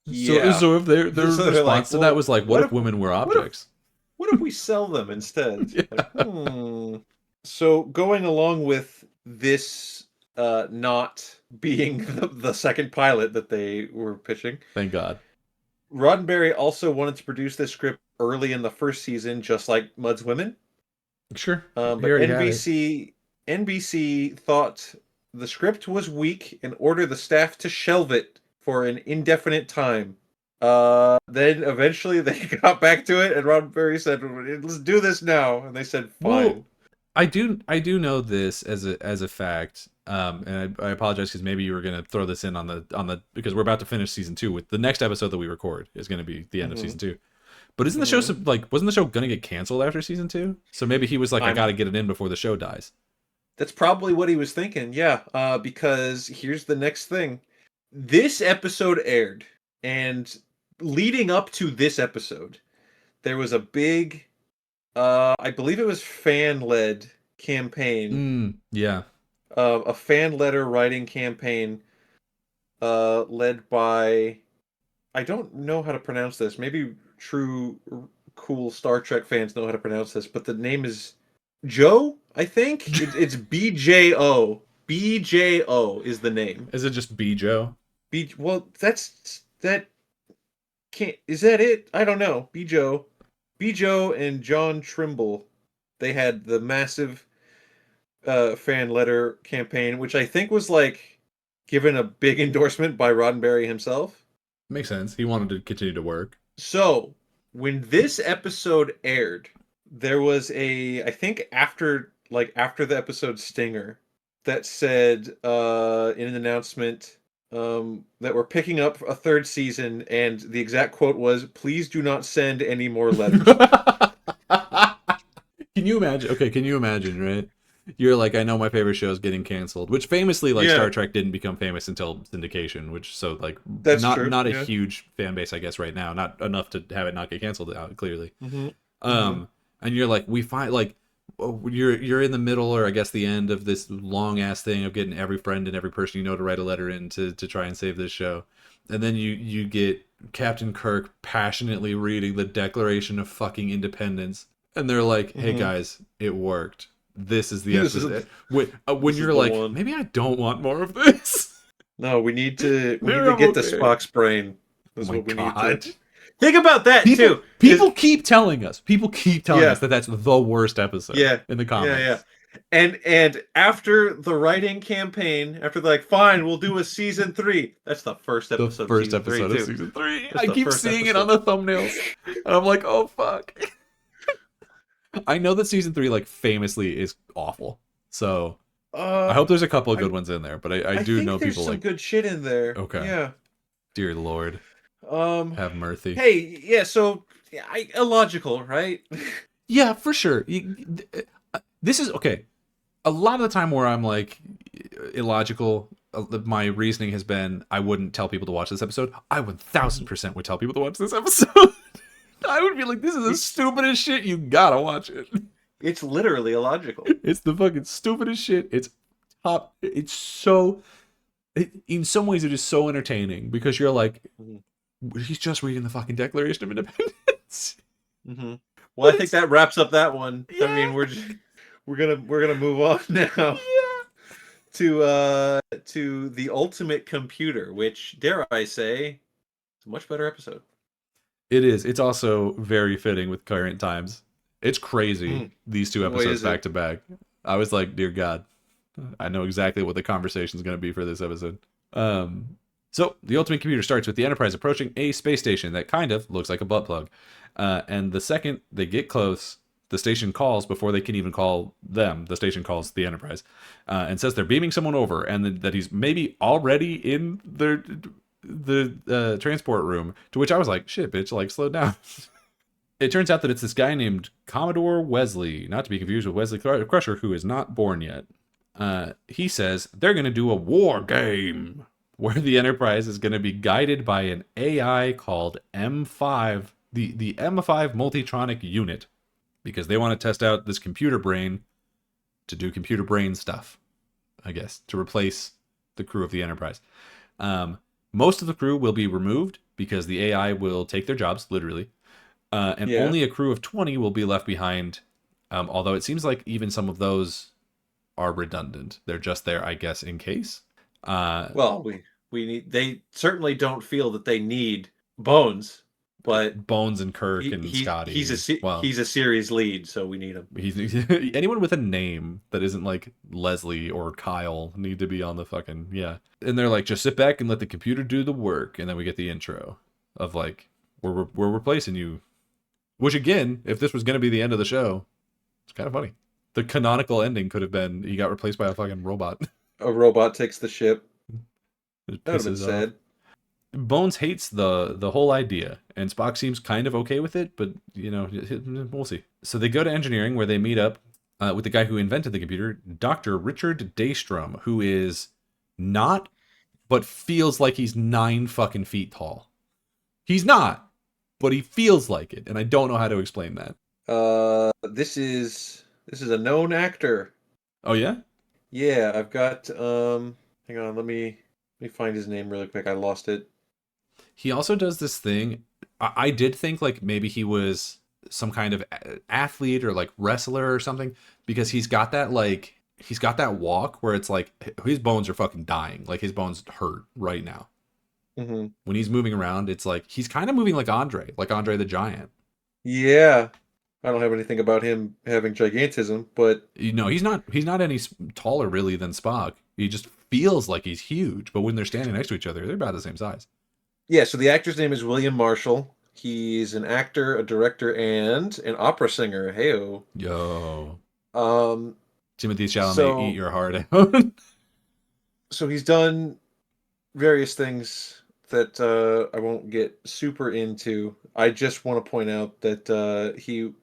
Yeah. So if their So response like, to that was like, what if women were objects? What if we sell them instead? Yeah. Like, So going along with this, not being the second pilot that they were pitching, Thank God. Roddenberry also wanted to produce this script early in the first season, just like Mud's Women. Sure. But NBC thought the script was weak and ordered the staff to shelve it for an indefinite time. Then eventually they got back to it, and Roddenberry said, "Let's do this now." And they said, "Fine." Well, I do know this as a fact, and I apologize because maybe you were gonna throw this in on the because we're about to finish season 2 with the next episode that we record is gonna be the end of season 2. But isn't the show wasn't the show gonna get canceled after season 2? So maybe he was like, I gotta get it in before the show dies. That's probably what he was thinking, yeah. Because here's the next thing: this episode aired, and leading up to this episode, there was a big, I believe it was fan-led campaign. Yeah. A fan letter writing campaign, led by, I don't know how to pronounce this. Maybe true cool Star Trek fans know how to pronounce this, but the name is Joe, I think. It's BJO. BJO is the name. Is it just B Joe? Well, that can't. Is that it? I don't know. Bijo and John Trimble. They had the massive fan letter campaign, which I think was like given a big endorsement by Roddenberry himself. Makes sense. He wanted to continue to work. So when this episode aired, there was I think after the episode stinger that said in an announcement that we're picking up a third season, and the exact quote was, "Please do not send any more letters." Can you imagine? Okay, can you imagine, right? You're like, I know my favorite show is getting canceled, which famously, like, Star Trek didn't become famous until syndication, which, so, like, that's not a huge fan base, I guess, right now. Not enough to have it not get canceled out, clearly. And you're like, we find, like, you're in the middle, or I guess the end of this long-ass thing of getting every friend and every person you know to write a letter in to try and save this show. And then you get Captain Kirk passionately reading the Declaration of fucking Independence. And they're like, hey, guys, it worked. This is the episode. When you're like, maybe I don't want more of this. No, we need to get the Spock's brain. That's what we need to. Think about that too. People keep telling us. That that's the worst episode. In the comics. Yeah. And after the writing campaign, after they're like, fine, we'll do a season 3. That's the first episode. The first episode of season 3. I keep seeing it on the thumbnails, and I'm like, oh fuck. I know that season 3, like, famously is awful. So I hope there's a couple of good ones in there, but I do know people like good shit in there. Okay. Yeah. Dear Lord. Have mercy. Hey, yeah. So illogical, right? Yeah, for sure. This is okay. A lot of the time where I'm like illogical, my reasoning has been I wouldn't tell people to watch this episode. I 1000% would tell people to watch this episode. I would be like, this is the stupidest shit. You gotta watch it. It's literally illogical. It's the fucking stupidest shit. It's top. It's so. In some ways, it is so entertaining because you're like, he's just reading the fucking Declaration of Independence. Mm-hmm. Well, I think that wraps up that one. Yeah. I mean, we're gonna move on now. To the Ultimate Computer, which, dare I say, is a much better episode. It is. It's also very fitting with current times. It's crazy, these two episodes back to back. I was like, dear God, I know exactly what the conversation is going to be for this episode. So, the Ultimate Computer starts with the Enterprise approaching a space station that kind of looks like a butt plug. And the second they get close, the station calls before they can even call them. The station calls the Enterprise and says they're beaming someone over and that he's maybe already in the transport room. To which I was like, shit, bitch, like, slow down. It turns out that it's this guy named Commodore Wesley, not to be confused with Wesley Crusher, who is not born yet. He says they're going to do a war game where the Enterprise is going to be guided by an AI called M5, the M5 Multitronic Unit, because they want to test out this computer brain to do computer brain stuff, I guess, to replace the crew of the Enterprise. Most of the crew will be removed because the AI will take their jobs, literally. And only a crew of 20 will be left behind, although it seems like even some of those are redundant. They're just there, I guess, in case. Well, they certainly don't feel that they need Bones, but Bones and Kirk and Scotty. He's a series lead, so we need him. Anyone with a name that isn't like Leslie or Kyle need to be on the fucking And they're like, just sit back and let the computer do the work, and then we get the intro of like, we're replacing you. Which again, if this was going to be the end of the show, it's kind of funny. The canonical ending could have been he got replaced by a fucking robot. A robot takes the ship. That would have been sad. Bones hates the whole idea, and Spock seems kind of okay with it, but, we'll see. So they go to engineering, where they meet up with the guy who invented the computer, Dr. Richard Daystrom, who is not, but feels like he's 9 fucking feet tall. He's not, but he feels like it, and I don't know how to explain that. This is a known actor. Oh yeah? Yeah, I've got hang on, let me find his name really quick. I lost it. He also does this thing. I did think like maybe he was some kind of athlete or like wrestler or something, because he's got that walk where it's like his bones are fucking dying. Like his bones hurt right now. Mm-hmm. When he's moving around, it's like he's kind of moving like Andre the Giant. Yeah, I don't have anything about him having gigantism, but he's not any taller really than Spock. He just feels like he's huge, but when they're standing next to each other, they're about the same size. Yeah, so the actor's name is William Marshall. He's an actor, a director, and an opera singer. Heyo. Yo. Timothy Chalamet, eat your heart out. So he's done various things that I won't get super into. I just want to point out that he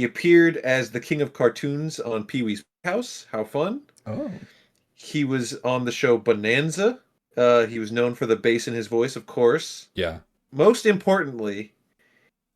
appeared as the King of Cartoons on Pee-wee's House. How fun. Oh. He was on the show Bonanza. He was known for the bass in his voice, of course. Yeah. Most importantly,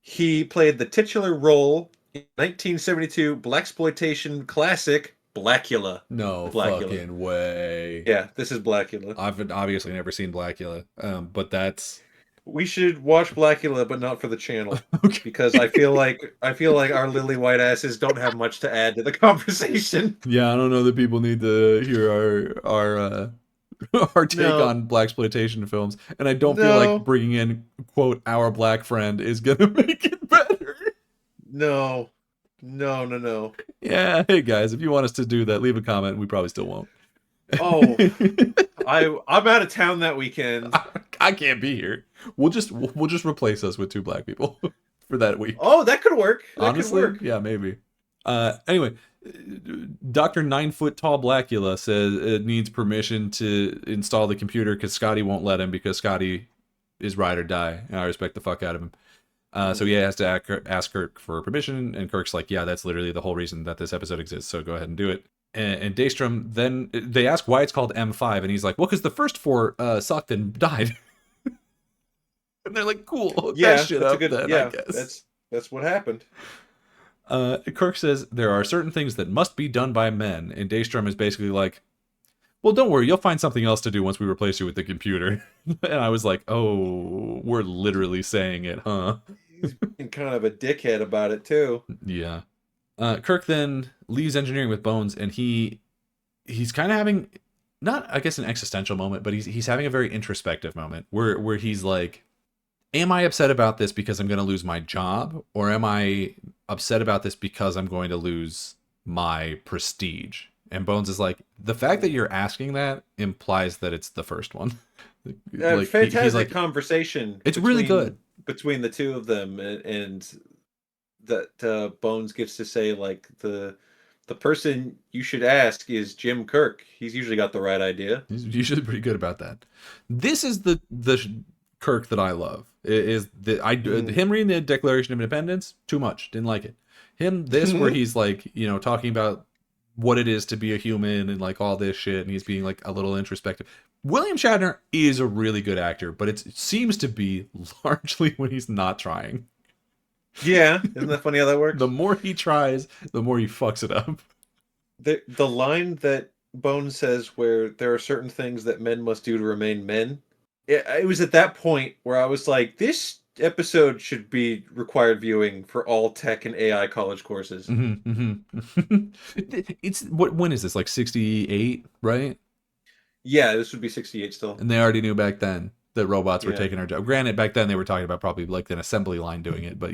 he played the titular role in 1972 blaxploitation classic Blackula. No fucking way. Yeah, this is Blackula. I've obviously never seen Blackula, but that's... We should watch Blackula, but not for the channel. Okay. Because I feel like our lily white asses don't have much to add to the conversation. Yeah, I don't know that people need to hear our take on blaxploitation films, and I don't feel like bringing in quote our black friend is gonna make it better. No. Yeah, hey guys, if you want us to do that, leave a comment. We probably still won't. Oh, I'm out of town that weekend. I can't be here. We'll just replace us with 2 black people for that week. Oh, that could work. Honestly, yeah, maybe. Anyway, Dr. 9-foot tall Blackula says it needs permission to install the computer because Scotty won't let him, because Scotty is ride or die, and I respect the fuck out of him. So he has to ask Kirk for permission, and Kirk's like, yeah, that's literally the whole reason that this episode exists, so go ahead and do it. And Daystrom, then they ask why it's called M5, and he's like, well, because the first four sucked and died. And they're like, cool, hook that Yeah, shit that's a up good. then, I Yeah, guess. that's what happened. Kirk says there are certain things that must be done by men, and Daystrom is basically like, well, don't worry, you'll find something else to do once we replace you with the computer. And I was like, oh, we're literally saying it, huh? He's being kind of a dickhead about it too. Yeah. Kirk then leaves engineering with Bones, and he's kind of having not, I guess, an existential moment, but he's having a very introspective moment where he's like, am I upset about this because I'm going to lose my job, or am I upset about this because I'm going to lose my prestige? And Bones is like, the fact that you're asking that implies that it's the first one. Like he's Fantastic like, conversation it's really good. between the two of them, and that Bones gets to say like the person you should ask is Jim Kirk. He's usually got the right idea. He's usually pretty good about that. This is the Kirk that I love. Is the Mm. him reading the Declaration of Independence? Too much. Didn't like it. Him this where he's like, talking about what it is to be a human and like all this shit, and he's being like a little introspective. William Shatner is a really good actor, but it seems to be largely when he's not trying. Yeah, isn't that funny how that The works? more he tries, the more he fucks it up. The line that Bones says, where there are certain things that men must do to remain men. It was at that point where I was like, this episode should be required viewing for all tech and AI college courses. Mm-hmm, mm-hmm. It's what? When is this? Like 68, right? Yeah, this would be 68 still. And they already knew back then that robots were Yeah. taking our job. Granted, back then they were talking about probably like an assembly line doing it, but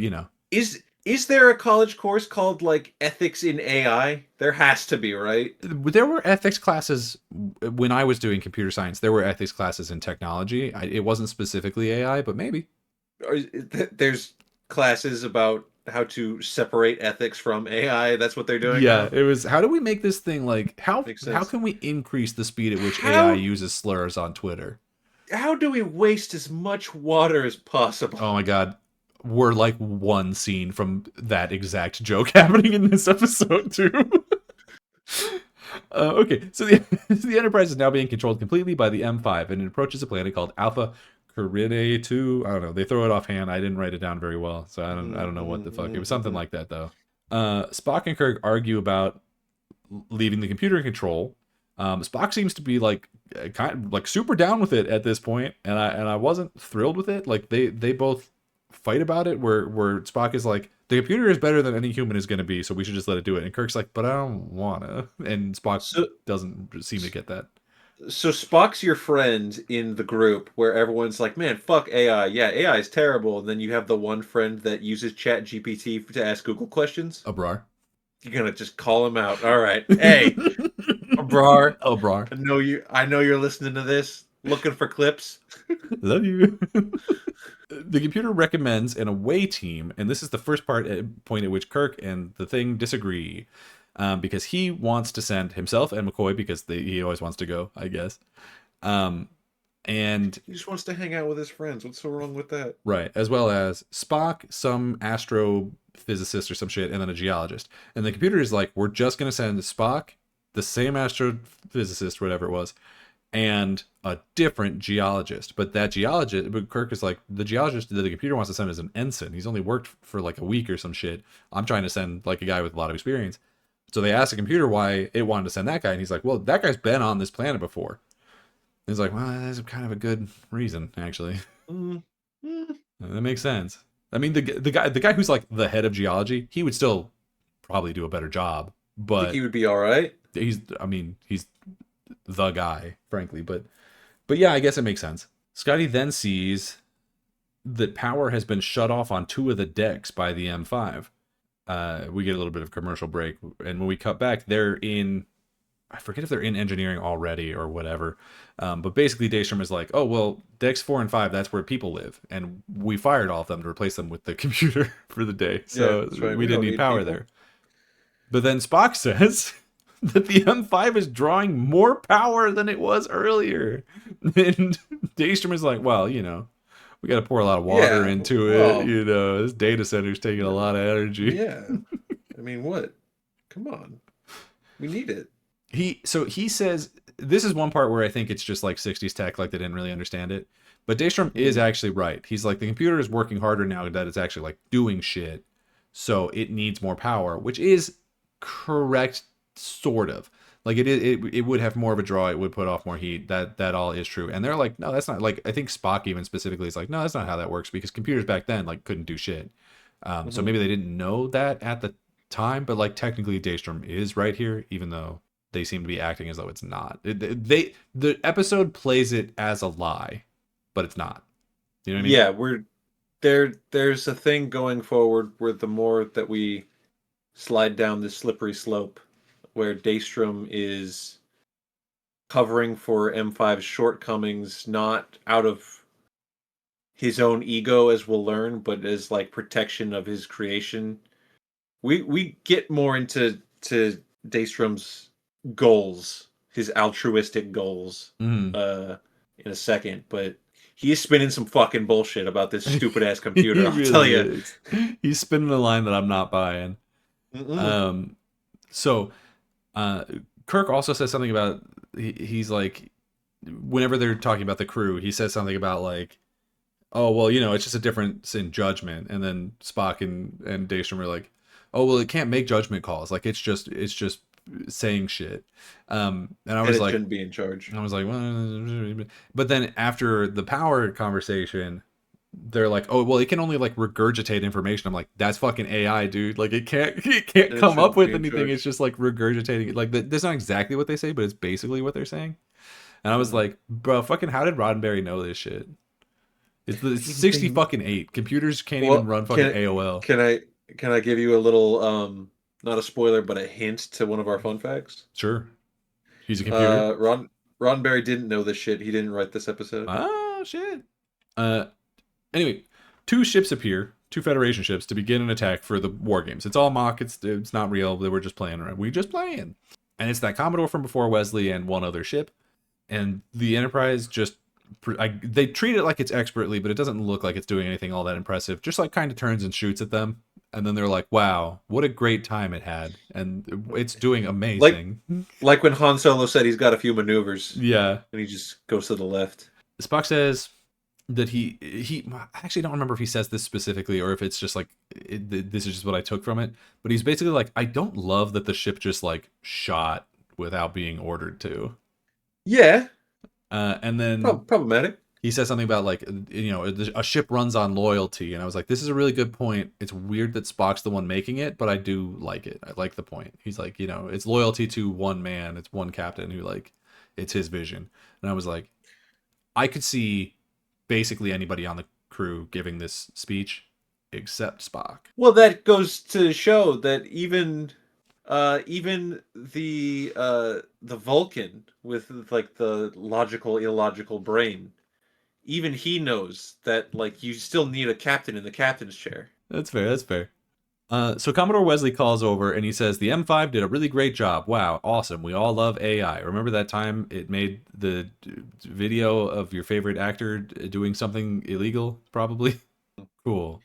Is there a college course called like ethics in AI? There has to be, right? there were ethics classes when I was doing computer science. There were ethics classes in technology. It wasn't specifically AI, but maybe. Or there's classes about how to separate ethics from AI. That's what they're doing Yeah, now. it was. How do we make this thing like Makes how sense. can we increase the speed at which AI How uses slurs on Twitter? how do we waste as much water as possible? Oh my god, we're like one scene from that exact joke happening in this episode too. Okay, so the Enterprise is now being controlled completely by the M5, and it approaches a planet called Alpha Caridae 2. I don't know. They throw it offhand. I didn't write it down very well, so I don't know what the fuck. It was something like that though. Spock and Kirk argue about leaving the computer in control. Spock seems to be like kind of like super down with it at this point, and I wasn't thrilled with it. Like they both fight about it, where Spock is like, the computer is better than any human is going to be, so we should just let it do it. And Kirk's like, but I don't wanna. And Spock So doesn't seem to get that. so Spock's your friend in the group where everyone's like, "Man, fuck AI. Yeah, AI is terrible." And then you have the one friend that uses Chat GPT to ask Google questions. Abrar. You're gonna just call him out. All right. Hey, Abrar, Abrar. I know you're listening to this, looking for clips. Love you. The computer recommends an away team, and this is the first point at which Kirk and the Thing disagree, because he wants to send himself and McCoy, because he always wants to go, I guess. And He just wants to hang out with his friends. What's so wrong with that? right, as well as Spock, some astrophysicist or some shit, and then a geologist. And the computer is like, we're just gonna send Spock, the same astrophysicist, whatever it was, and a different geologist. But Kirk is like, the geologist that the computer wants to send is an ensign. He's only worked for like a week or some shit. I'm trying to send like a guy with a lot of experience. So they asked the computer why it wanted to send that guy, and he's like, well, that guy's been on this planet before. And he's like, well, that's kind of a good reason, actually. Mm, mm. That makes sense. I mean, the guy who's like the head of geology, he would still probably do a better job, I think but he would be all right. he's the guy, frankly. But yeah, I guess it makes sense. Scotty then sees that power has been shut off on two of the decks by the M5. We get a little bit of commercial break, and when we cut back, I forget if they're in engineering already or whatever. But basically, Daystrom is like, oh, well, decks 4 and 5, that's where people live. And we fired all of them to replace them with the computer for the day. So That's right. we didn't don't need power people. there. But then Spock says that the M5 is drawing more power than it was earlier. And Daystrom is like, well, we got to pour a lot of water Yeah. into Well, it. This data center's taking a lot of energy. yeah. I mean, what? Come on. We need it. he says this is one part where I think it's just like 60s tech, like they didn't really understand it. But Daystrom is Mhm. actually right. He's like the computer is working harder now that it's actually like doing shit, so it needs more power, which is correct, sort of. Like it would have more of a draw. It would put off more heat. That all is true. And they're like, no, that's not. Like I think Spock even specifically is like, no, that's not how that works because computers back then like couldn't do shit. So Mhm. maybe they didn't know that at the time, but like technically Daystrom is right here, even though they seem to be acting as though it's not. The episode plays it as a lie, but it's not. You know what I mean? Yeah, we're there. There's a thing going forward where the more that we slide down this slippery slope, where Daystrom is covering for M5's shortcomings, not out of his own ego, as we'll learn, but as like protection of his creation. We get more into Daystrom's goals, his altruistic goals, Mm. uh, in a second, but he is spinning some fucking bullshit about this stupid ass He computer. I'll tell really you. is. He's spinning a line that I'm not buying. Mm-mm. Um, so uh, Kirk also says something about he's like whenever they're talking about the crew, he says something about like, oh well, it's just a difference in judgment, and then Spock and Daystrom are like, oh well, it can't make judgment calls, like it's just saying shit. And I And was it like, shouldn't be in charge. well, but then after the power conversation, they're like, oh well, it can only like regurgitate information. I'm like, that's fucking AI, dude. Like it can't And it come up shouldn't be with in anything. It's charge. just like regurgitating. Like that's not exactly what they say, but it's basically what they're saying. And I was Mm. like, bro, fucking, how did Roddenberry know this shit? It's They 60 fucking 8. Computers can't even well run fucking can AOL. can I can I give you a little not a spoiler but a hint to one of our fun facts? Sure, he's a computer. Roddenberry didn't know this shit. He didn't write this episode. Oh shit. Uh, Anyway, two ships appear, two Federation ships, to begin an attack for the war games. It's all mock. It's not real. They were just playing around. We just playing. And it's that Commodore from before Wesley and one other ship. And the Enterprise just they treat it like it's expertly, but it doesn't look like it's doing anything all that impressive. Just like kind of turns and shoots at them, and then they're like, "Wow, what a great time it had!" And it's doing Like amazing. like when Han Solo said he's got a few maneuvers Yeah, and he just goes to the left. Spock says that he I actually don't remember if he says this specifically or if it's just like this is just what I took from it. But he's basically like, I don't love that the ship just like shot without being ordered to. Yeah, And then problematic. he says something about like a ship runs on loyalty, and I was like, this is a really good point. It's weird that Spock's the one making it, but I do like it. I like the point. He's like, it's loyalty to one man. It's one captain who like it's his vision. And I was like, I could see basically anybody on the crew giving this speech except Spock. Well, that goes to show that even the Vulcan with like the logical illogical brain, even he knows that like you still need a captain in the captain's chair. That's fair. That's fair. So Commodore Wesley calls over and he says the M5 did a really great job. Wow, awesome. We all love AI. Remember that time it made the video of your favorite actor doing something illegal? Probably. Cool.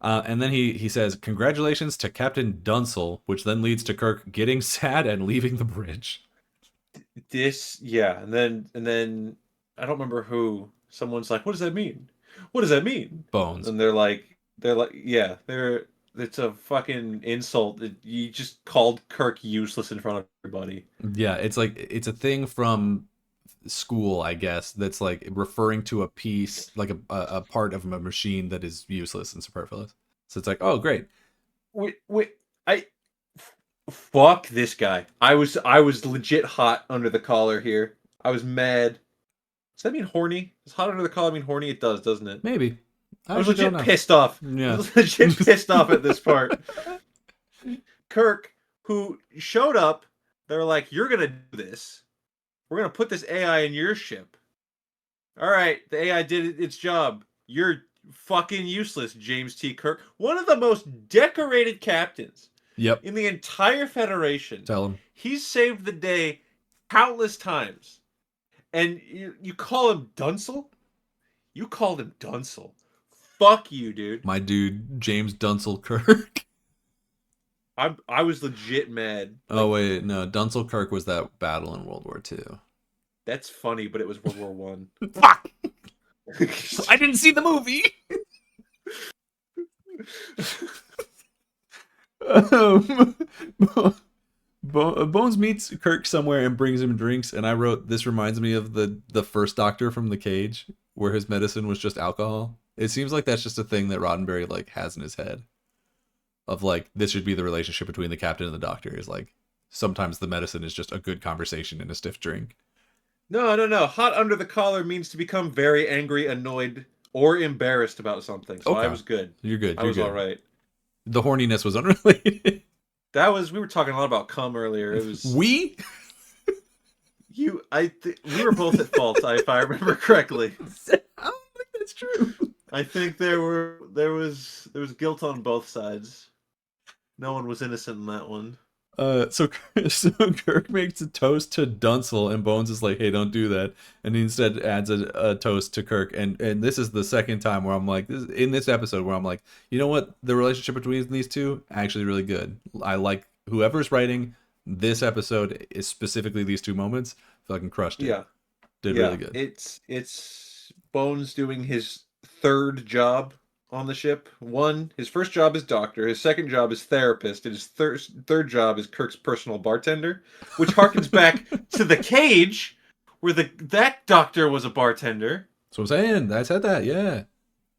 And then he says congratulations to Captain Dunsel, which then leads to Kirk getting sad and leaving the bridge. This, yeah, and then I don't remember who. Someone's like, "What does that mean? What does that mean?" Bones. And they're like, yeah, they're it's a fucking insult. You just called Kirk useless in front of everybody. Yeah, it's like it's a thing from school, I guess, that's like referring to a piece, like a part of a machine that is useless and superfluous. So it's like, oh, great. Wait, I fuck this guy. I was legit hot under the collar here. I was mad. Does that mean horny? Does hot under the collar mean horny? It does, doesn't it? Maybe. I I was actually don't legit know. pissed off. I Yeah. was legit pissed off at this part. Kirk, who showed up, they're like, "You're gonna do this. We're gonna put this AI in your ship." All right, the AI did its job. You're fucking useless, James T. Kirk. One of the most decorated captains Yep. in the entire Federation. Tell him. He's saved the day countless times. And you call him Dunsel? You called him Dunsel. Fuck you, dude. My dude, James Dunsel Kirk. I was legit mad. Oh Like, wait, no, Dunsel Kirk was that battle in World War II. that's funny, but it was World War One. Fuck! I didn't see the movie. um, Bones meets Kirk somewhere and brings him drinks, and I wrote, "This reminds me of the first Doctor from The Cage, where his medicine was just alcohol." It seems like that's just a thing that Roddenberry like has in his head. Of like, this should be the relationship between the captain and the Doctor. Is like sometimes the medicine is just a good conversation and a stiff drink. No. Hot under the collar means to become very angry, annoyed, or embarrassed about something. So I Okay, was good. you're good. I You're was good. all right. The horniness was unrelated. We were talking a lot about cum earlier. It was We? we were both at fault, if I remember correctly. I don't think that's true. I think there was guilt on both sides. No one was innocent in that one. So Kirk makes a toast to Dunsel, and Bones is like, "Hey, don't do that," and he instead adds a toast to Kirk. And this is the second time where I'm like, in this episode where I'm like, you know what, the relationship between these two actually really good. I like whoever's writing this episode, is specifically these two moments. Fucking crushed it. Yeah, Did really good. It's Bones doing his third job on the ship. His first job is doctor, his second job is therapist, and his third job is Kirk's personal bartender, which harkens back to The Cage, where that doctor was a bartender. So I'm saying, I said that, yeah.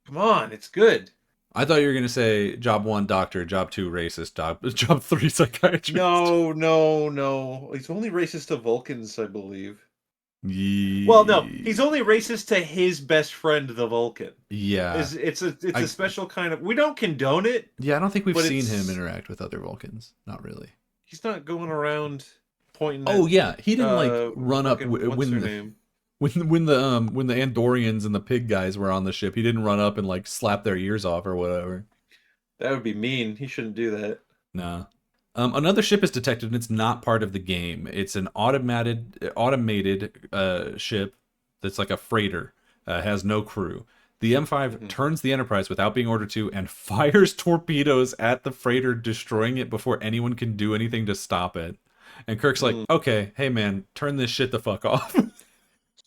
Come on, it's good. I thought you were gonna say job 1 doctor, job 2 racist, job 3 psychiatrist. No. He's only racist to Vulcans, I believe. Yeah. Well, no, he's only racist to his best friend, the Vulcan. Yeah. It's a special kind of. We don't condone it. Yeah, I don't think we've seen him interact with other Vulcans. Not really. He's not going around pointing. Oh yeah, he didn't like run up what's her name? when the Andorians and the pig guys were on the ship. He didn't run up and like slap their ears off or whatever. That would be mean. He shouldn't do that. Nah. Another ship is detected, and it's not part of the game. It's an automated ship that's like a freighter, has no crew. The M5 turns the Enterprise without being ordered to and fires torpedoes at the freighter, destroying it before anyone can do anything to stop it. And Kirk's like, okay, hey man, turn this shit the fuck off.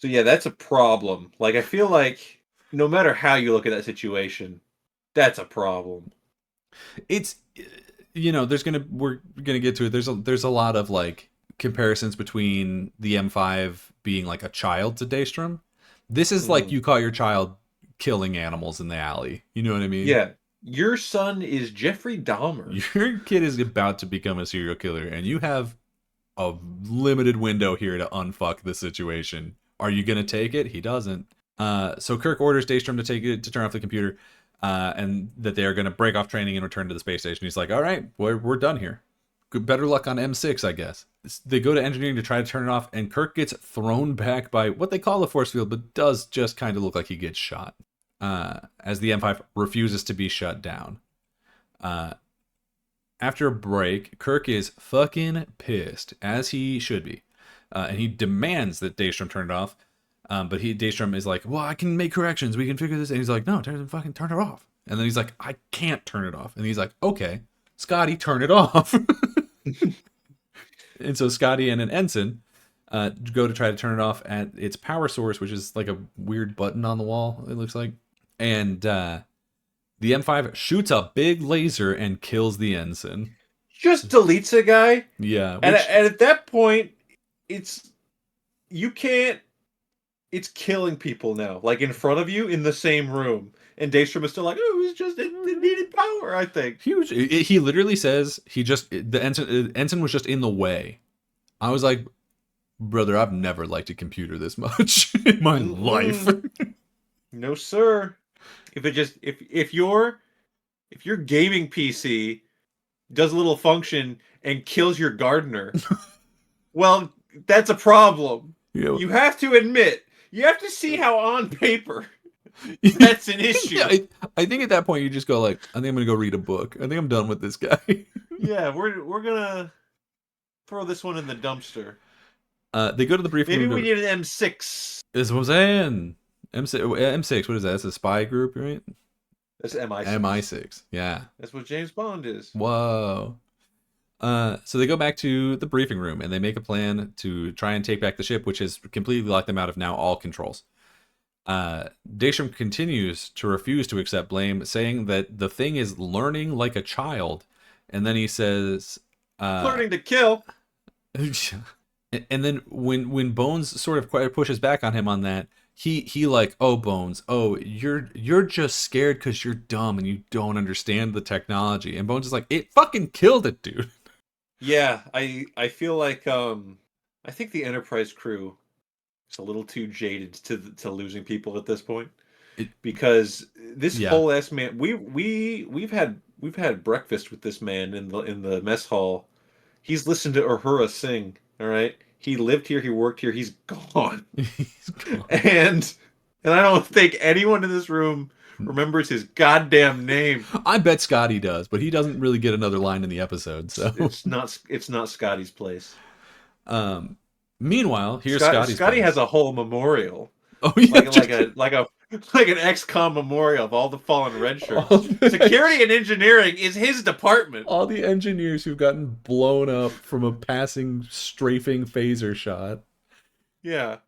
So yeah, that's a problem. Like, I feel like no matter how you look at that situation, that's a problem. It's, we're gonna get to it. There's a lot of like comparisons between the M5 being like a child to Daystrom. This is like you caught your child killing animals in the alley. You know what I mean? Yeah. Your son is Jeffrey Dahmer. Your kid is about to become a serial killer, and you have a limited window here to unfuck the situation. Are you gonna take it? He doesn't. So Kirk orders Daystrom to turn off the computer, and that they are gonna break off training and return to the space station. He's like, all right, we're done here. Better luck on M6, I guess. They go to engineering to try to turn it off, and Kirk gets thrown back by what they call the force field, but does just kind of look like he gets shot. As the M5 refuses to be shut down. After a break, Kirk is fucking pissed, as he should be. And he demands that Daystrom turn it off. But Daystrom is like, well, I can make corrections. We can figure this. And he's like, no, turn it off. And then he's like, I can't turn it off. And he's like, okay, Scotty, turn it off. And so Scotty and an ensign go to try to turn it off at its power source, which is like a weird button on the wall, it looks like. And the M5 shoots a big laser and kills the ensign. Just deletes a guy? Yeah. And at that point, it's killing people now, like in front of you in the same room. And Daystrom is still like, oh, it needed power, I think. He literally says the ensign was just in the way. I was like, brother, I've never liked a computer this much in my life. No, sir. If your gaming PC does a little function and kills your gardener, well, that's a problem. Yeah. You have to admit, you have to see how on paper that's an issue. Yeah, I think at that point you just go like, I think I'm gonna go read a book. I think I'm done with this guy. Yeah, we're gonna throw this one in the dumpster. They go to the briefing room. Maybe we need an M6. That's what I'm saying. M6, what is that? That's a spy group, right? That's MI6. MI6, yeah. That's what James Bond is. Whoa. So they go back to the briefing room and they make a plan to try and take back the ship, which has completely locked them out of now all controls. Daystrom continues to refuse to accept blame, saying that the thing is learning like a child. And then he says, Learning to kill. and then when Bones sort of pushes back on him on that, he like, oh Bones, oh you're just scared because you're dumb and you don't understand the technology. And Bones is like, it fucking killed it, dude. Yeah, I feel like I think the Enterprise crew is a little too jaded to losing people at this point, because this Yeah. whole ass man, we've had breakfast with this man in the mess hall. He's listened to Uhura sing. All right, he lived here, he worked here, he's gone. He's gone. And I don't think anyone in this room remembers his goddamn name. I bet Scotty does, but he doesn't really get another line in the episode. So It's not Scotty's place. Meanwhile, here's Scotty place. has a whole memorial. Oh yeah, like an XCOM memorial of all the fallen red shirts. Security and engineering is his department. All the engineers who've gotten blown up from a passing strafing phaser shot. Yeah.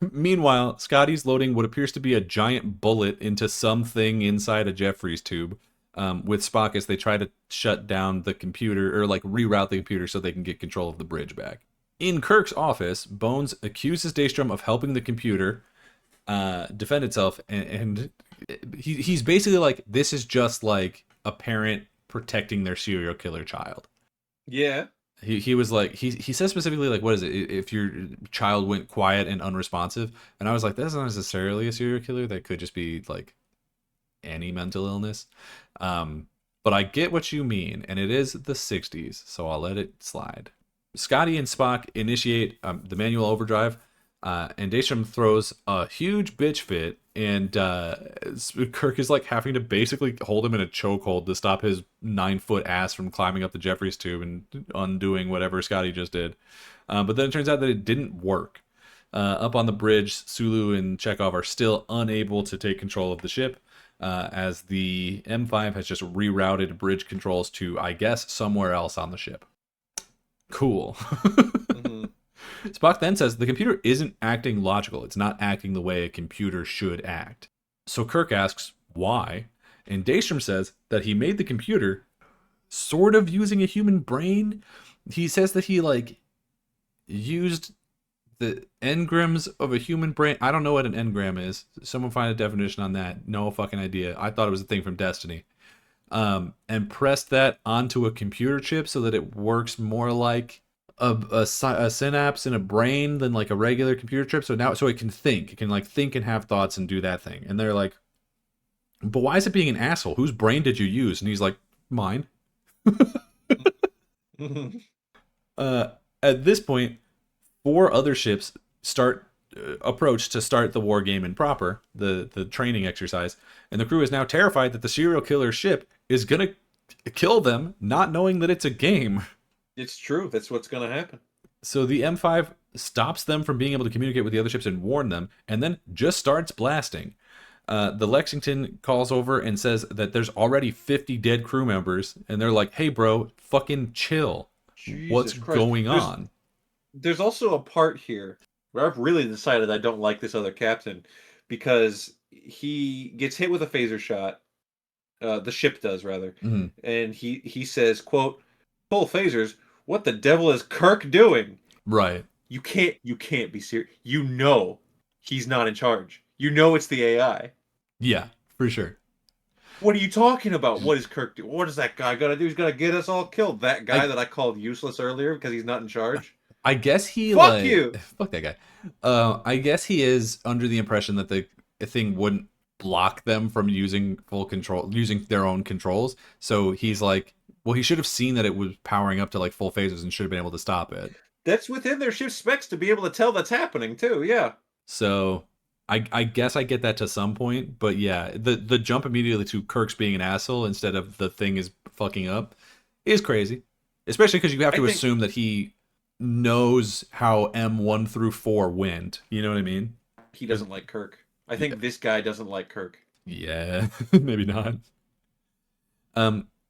Meanwhile, Scotty's loading what appears to be a giant bullet into something inside a Jeffries tube. With Spock as they try to shut down the computer, or like reroute the computer so they can get control of the bridge back. In Kirk's office, Bones accuses Daystrom of helping the computer defend itself, and he's basically like, this is just like a parent protecting their serial killer child. Yeah. He was like, he says specifically, like, what is it if your child went quiet and unresponsive? And I was like, that's not necessarily a serial killer. That could just be like any mental illness. But I get what you mean, and it is the 60s, so I'll let it slide. Scotty and Spock initiate the manual overdrive, and Daystrom throws a huge bitch fit, and Kirk is like having to basically hold him in a chokehold to stop his 9-foot ass from climbing up the Jeffries tube and undoing whatever Scotty just did. But then it turns out that it didn't work. Up on the bridge, Sulu and Chekhov are still unable to take control of the ship, as the M5 has just rerouted bridge controls to, I guess, somewhere else on the ship. Cool. Mm-hmm. Spock then says the computer isn't acting logical. It's not acting the way a computer should act. So Kirk asks why, and Daystrom says that he made the computer sort of using a human brain. He says that he like used the engrams of a human brain. I don't know what an engram is. Someone find a definition on that. No fucking idea. I thought it was a thing from Destiny. And pressed that onto a computer chip so that it works more like a synapse in a brain than like a regular computer chip. So now, so it can think. It can like think and have thoughts and do that thing. And they're like, but why is it being an asshole? Whose brain did you use? And he's like, mine. At this point, 4 other ships approach to start the war game in proper, the training exercise, and the crew is now terrified that the serial killer ship is gonna kill them, not knowing that it's a game. It's true. That's what's gonna happen. So the M5 stops them from being able to communicate with the other ships and warn them, and then just starts blasting. The Lexington calls over and says that there's already 50 dead crew members, and they're like, hey bro, fucking chill. Jesus What's Christ. going on? There's also a part here where I've really decided I don't like this other captain, because he gets hit with a phaser shot. The ship does, rather. Mm-hmm. And he says, quote, "Full phasers, what the devil is Kirk doing?" Right. You can't be serious. You know he's not in charge. You know it's the AI. Yeah, for sure. What are you talking about? What is Kirk doing? What is that guy gonna do? He's gonna get us all killed. That guy that I called useless earlier because he's not in charge? I guess he Fuck you. Fuck that guy. I guess he is under the impression that the thing wouldn't block them from using full control, using their own controls. So he's like, well, he should have seen that it was powering up to like full phasers and should have been able to stop it. That's within their ship specs to be able to tell that's happening too. Yeah. So I guess I get that to some point, but yeah, the jump immediately to Kirk's being an asshole instead of the thing is fucking up is crazy, especially because you have to assume that he knows how M1 through 4 went. You know what I mean? He doesn't like Kirk. I think this guy doesn't like Kirk. Yeah, maybe not.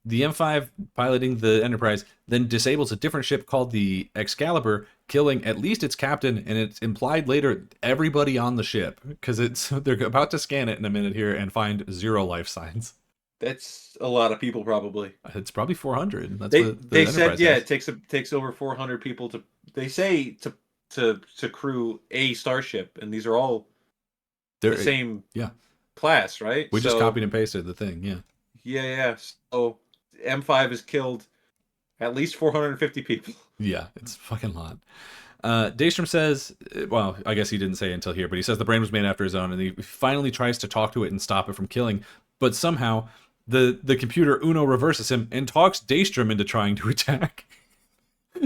The M5 piloting the Enterprise then disables a different ship called the Excalibur, killing at least its captain, and it's implied later everybody on the ship because they're about to scan it in a minute here and find 0 life signs. That's a lot of people, probably. It's probably 400. That's They what the they said, Enterprise yeah, has. it takes over 400 people to. They say to crew a starship, and these are all the They're same yeah. class, right? We just So copied and pasted the thing. Yeah. yeah. So M5 has killed at least 450 people. Yeah, it's fucking lot. Daystrom says, well, I guess he didn't say it until here, but he says the brain was made after his own, and he finally tries to talk to it and stop it from killing, but somehow the computer Uno reverses him and talks Daystrom into trying to attack.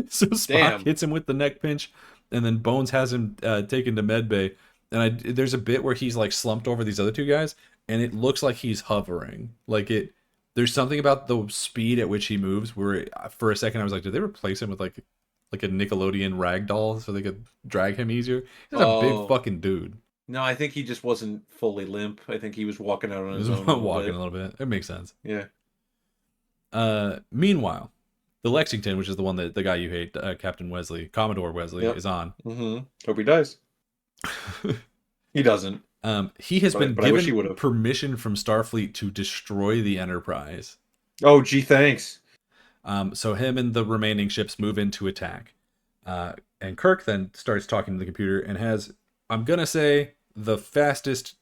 So Spock Damn. hits him with the neck pinch, and then Bones has him taken to medbay. And there's a bit where he's like slumped over these other two guys, and it looks like he's hovering. Like it, there's something about the speed at which he moves where for a second I was like, did they replace him with like a Nickelodeon rag doll so they could drag him easier? He's a big Oh fucking dude. no, I think he just wasn't fully limp. I think he was walking out on He his was own a little walking bit. a little bit. It makes sense. Yeah. Meanwhile, the Lexington, which is the one that the guy you hate, Captain Wesley, Commodore Wesley, Yep. is on. Mm-hmm. Hope he dies. He doesn't. He has been but I wish he given would've. permission from Starfleet to destroy the Enterprise. Oh, gee, thanks. So him and the remaining ships move in to attack. And Kirk then starts talking to the computer and has, I'm going to say, the fastest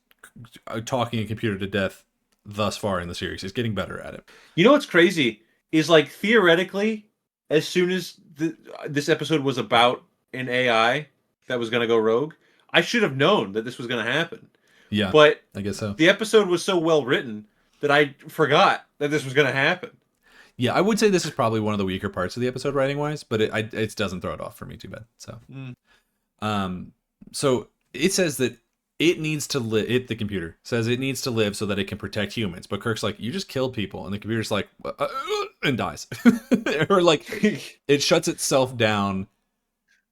talking a computer to death thus far in the series. He's getting better at it. You know what's crazy is, like, theoretically, as soon as this episode was about an AI that was going to go rogue, I should have known that this was going to happen. Yeah, but I guess so. The episode was so well written that I forgot that this was going to happen. Yeah, I would say this is probably one of the weaker parts of the episode writing wise, but it doesn't throw it off for me too bad. So, so it says that it needs to live. The computer says it needs to live so that it can protect humans. But Kirk's like, you just killed people, and the computer's like, and dies, or like it shuts itself down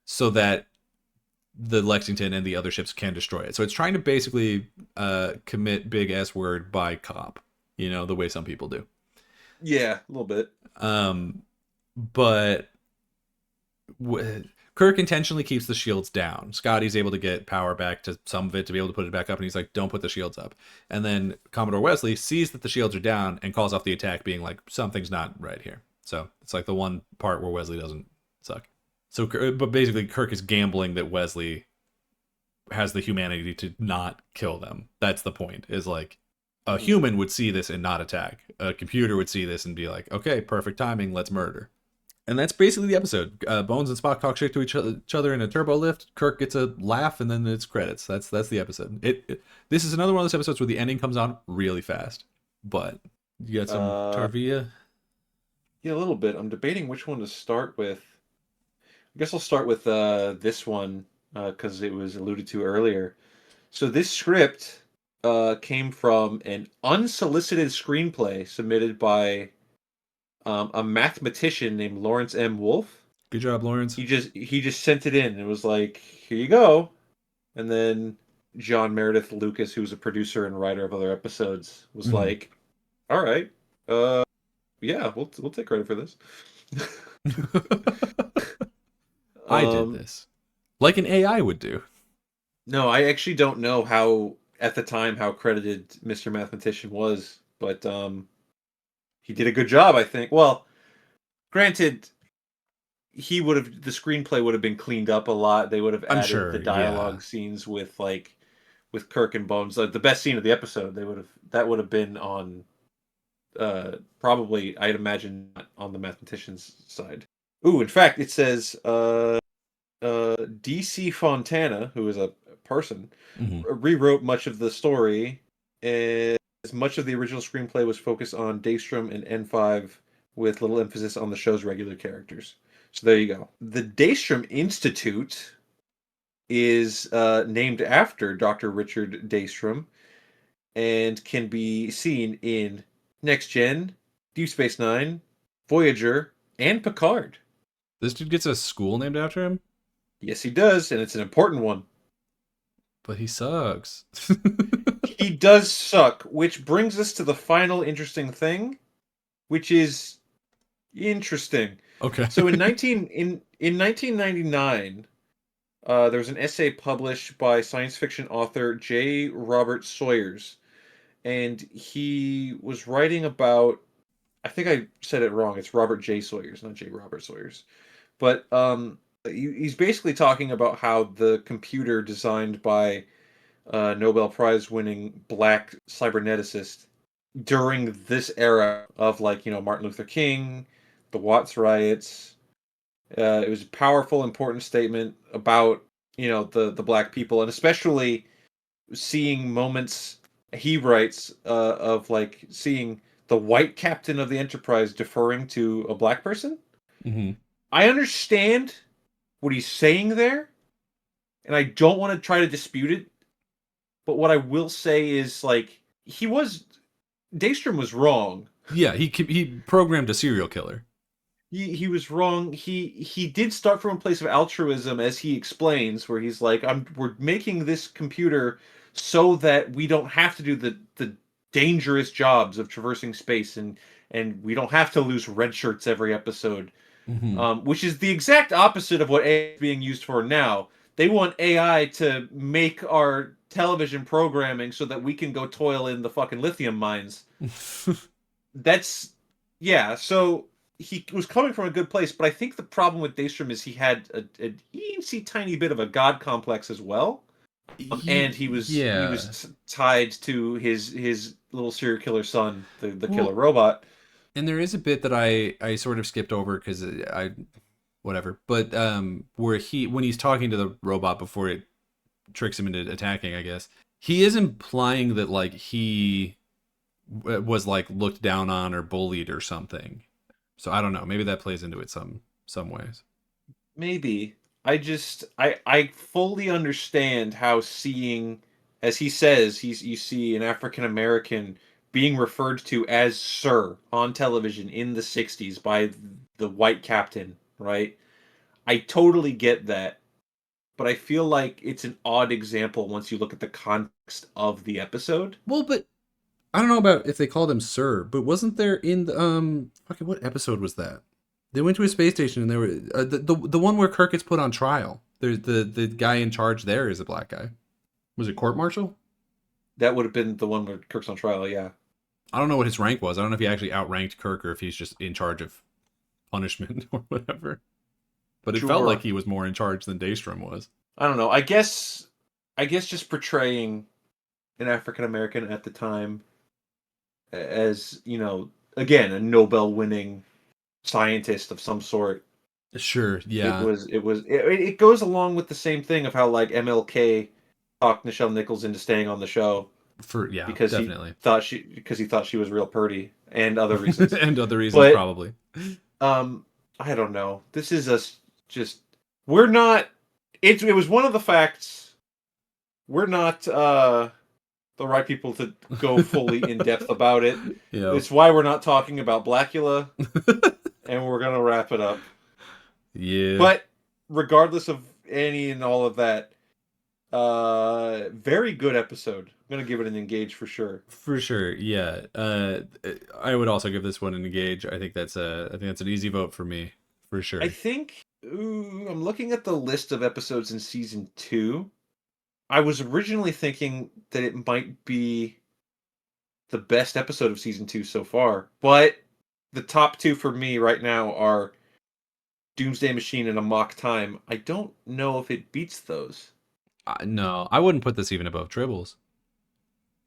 so that the Lexington and the other ships can destroy it. So it's trying to basically commit big S word by cop, the way some people do. Yeah, a little bit. But Kirk intentionally keeps the shields down. Scotty's able to get power back to some of it to be able to put it back up, and he's like, don't put the shields up. And then Commodore Wesley sees that the shields are down and calls off the attack, being like, something's not right here. So it's like the one part where Wesley doesn't suck. So, but basically Kirk is gambling that Wesley has the humanity to not kill them. That's the point, is like, a human would see this and not attack. A computer would see this and be like, okay, perfect timing, let's murder. And that's basically the episode. Bones and Spock talk shit to each other in a turbo lift. Kirk gets a laugh, and then it's credits. That's the episode. This is another one of those episodes where the ending comes on really fast. But you got some Tarvia? Yeah, a little bit. I'm debating which one to start with. I guess I'll start with this one because it was alluded to earlier. So this script came from an unsolicited screenplay submitted by a mathematician named Lawrence M. Wolf. Good job, Lawrence. He just sent it in and was like, "Here you go." And then John Meredith Lucas, who was a producer and writer of other episodes, was like, "All right, yeah, we'll take credit for this." I did this like an AI would do. No, I actually don't know how at the time how credited Mr. Mathematician was, but he did a good job, I think. Well, granted, the screenplay would have been cleaned up a lot. They would have added the dialogue scenes with Kirk and Bones. Like, the best scene of the episode, that would have been on probably, I'd imagine, on the Mathematician's side. Ooh, in fact, it says DC Fontana, who is a person, rewrote much of the story, and as much of the original screenplay was focused on Daystrom and N5 with little emphasis on the show's regular characters. So there you go. The Daystrom Institute is named after Dr. Richard Daystrom and can be seen in Next Gen, Deep Space Nine, Voyager, and Picard. This dude gets a school named after him? Yes, he does, and it's an important one. But he sucks. He does suck, which brings us to the final interesting thing. which is interesting. Okay. So in 1999, there was an essay published by science fiction author J. Robert Sawyers, and he was writing about. I think I said it wrong. It's Robert J. Sawyers, not J. Robert Sawyers. But he's basically talking about how the computer designed by Nobel Prize winning black cyberneticist during this era of, like, Martin Luther King, the Watts riots. It was a powerful, important statement about the black people, and especially seeing moments he writes of, like, seeing the white captain of the Enterprise deferring to a black person. Hmm. I understand what he's saying there, and I don't want to try to dispute it. But what I will say is, like, Daystrom was wrong. Yeah, he programmed a serial killer. He was wrong. He did start from a place of altruism, as he explains, where he's like, we're making this computer so that we don't have to do the dangerous jobs of traversing space, and we don't have to lose red shirts every episode. Hmm. Which is the exact opposite of what AI is being used for now. They want AI to make our television programming so that we can go toil in the fucking lithium mines. That's, yeah. So he was coming from a good place, but I think the problem with Daystrom is he had a teensy tiny bit of a god complex as well, and he Yeah. was tied to his little serial killer son, the killer Well, robot. and there is a bit that I sort of skipped over because I whatever, but where when he's talking to the robot before it tricks him into attacking, I guess he is implying that, like, he was, like, looked down on or bullied or something. So I don't know. Maybe that plays into it some ways. Maybe. I fully understand how seeing, as he says, you see an African American being referred to as Sir on television in the 60s by the white captain, right? I totally get that, but I feel like it's an odd example once you look at the context of the episode. Well, but I don't know about if they called him Sir, but wasn't there in the okay, what episode was that? They went to a space station and they were the one where Kirk gets put on trial. There's the guy in charge there is a black guy. Was it court martial? That would have been the one where Kirk's on trial, yeah. I don't know what his rank was. I don't know if he actually outranked Kirk or if he's just in charge of punishment or whatever. But it felt Sure. like he was more in charge than Daystrom was. I don't know. I guess just portraying an African American at the time as, again, a Nobel winning scientist of some sort. Sure, yeah. It goes along with the same thing of how, like, MLK talked Nichelle Nichols into staying on the show Yeah, because definitely. he thought she was real pretty, and other reasons. And other reasons, But probably. I don't know. This is we're not. It was one of the facts. We're not the right people to go fully in depth about it. Yeah. It's why we're not talking about Blackula, and we're gonna wrap it up. Yeah. But regardless of any and all of that, very good episode. I'm gonna give it an engage for sure. For sure, yeah. I would also give this one an engage. I think that's an easy vote for me, for sure. I think I'm looking at the list of episodes in season 2. I was originally thinking that it might be the best episode of season 2 so far, but the top 2 for me right now are Doomsday Machine and A Mock Time. I don't know if it beats those. No, I wouldn't put this even above Tribbles.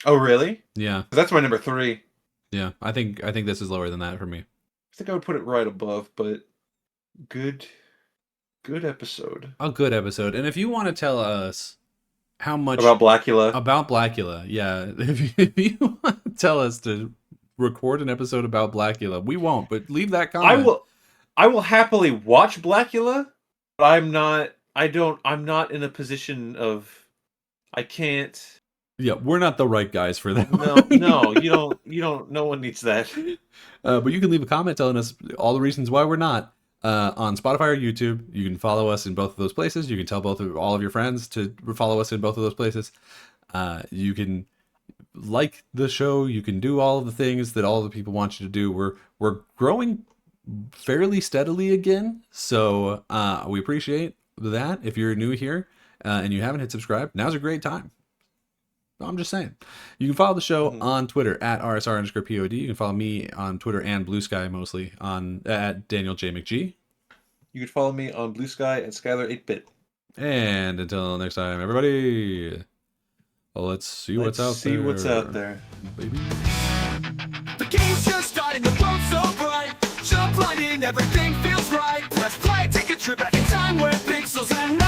Oh, really? Yeah, That's my number 3. yeah. I think this is lower than that for me. I think I would put it right above, but good episode. A good episode. And if you want to tell us how much About Blackula. about Blackula, yeah, if you want to tell us to record an episode about Blackula, we won't. But leave that comment. I will happily watch Blackula, but I'm not in a position of, I can't. Yeah, we're not the right guys for that. No, you don't. No one needs that. But you can leave a comment telling us all the reasons why we're not on Spotify or YouTube. You can follow us in both of those places. You can tell all of your friends to follow us in both of those places. You can like the show, you can do all of the things that all the people want you to do. We're growing fairly steadily again, so we appreciate that. If you're new here and you haven't hit subscribe, now's a great time. I'm just saying. You can follow the show on Twitter at @RSR_POD. You can follow me on Twitter and Blue Sky mostly on at Daniel J. McG. You can follow me on Blue Sky and Skylar 8-Bit. And until next time, everybody, let's see what's out there. See what's out there, baby. The game's just starting, the world's so bright. Jump right in, everything feels right. Let's play, take a trip back in time where pixels and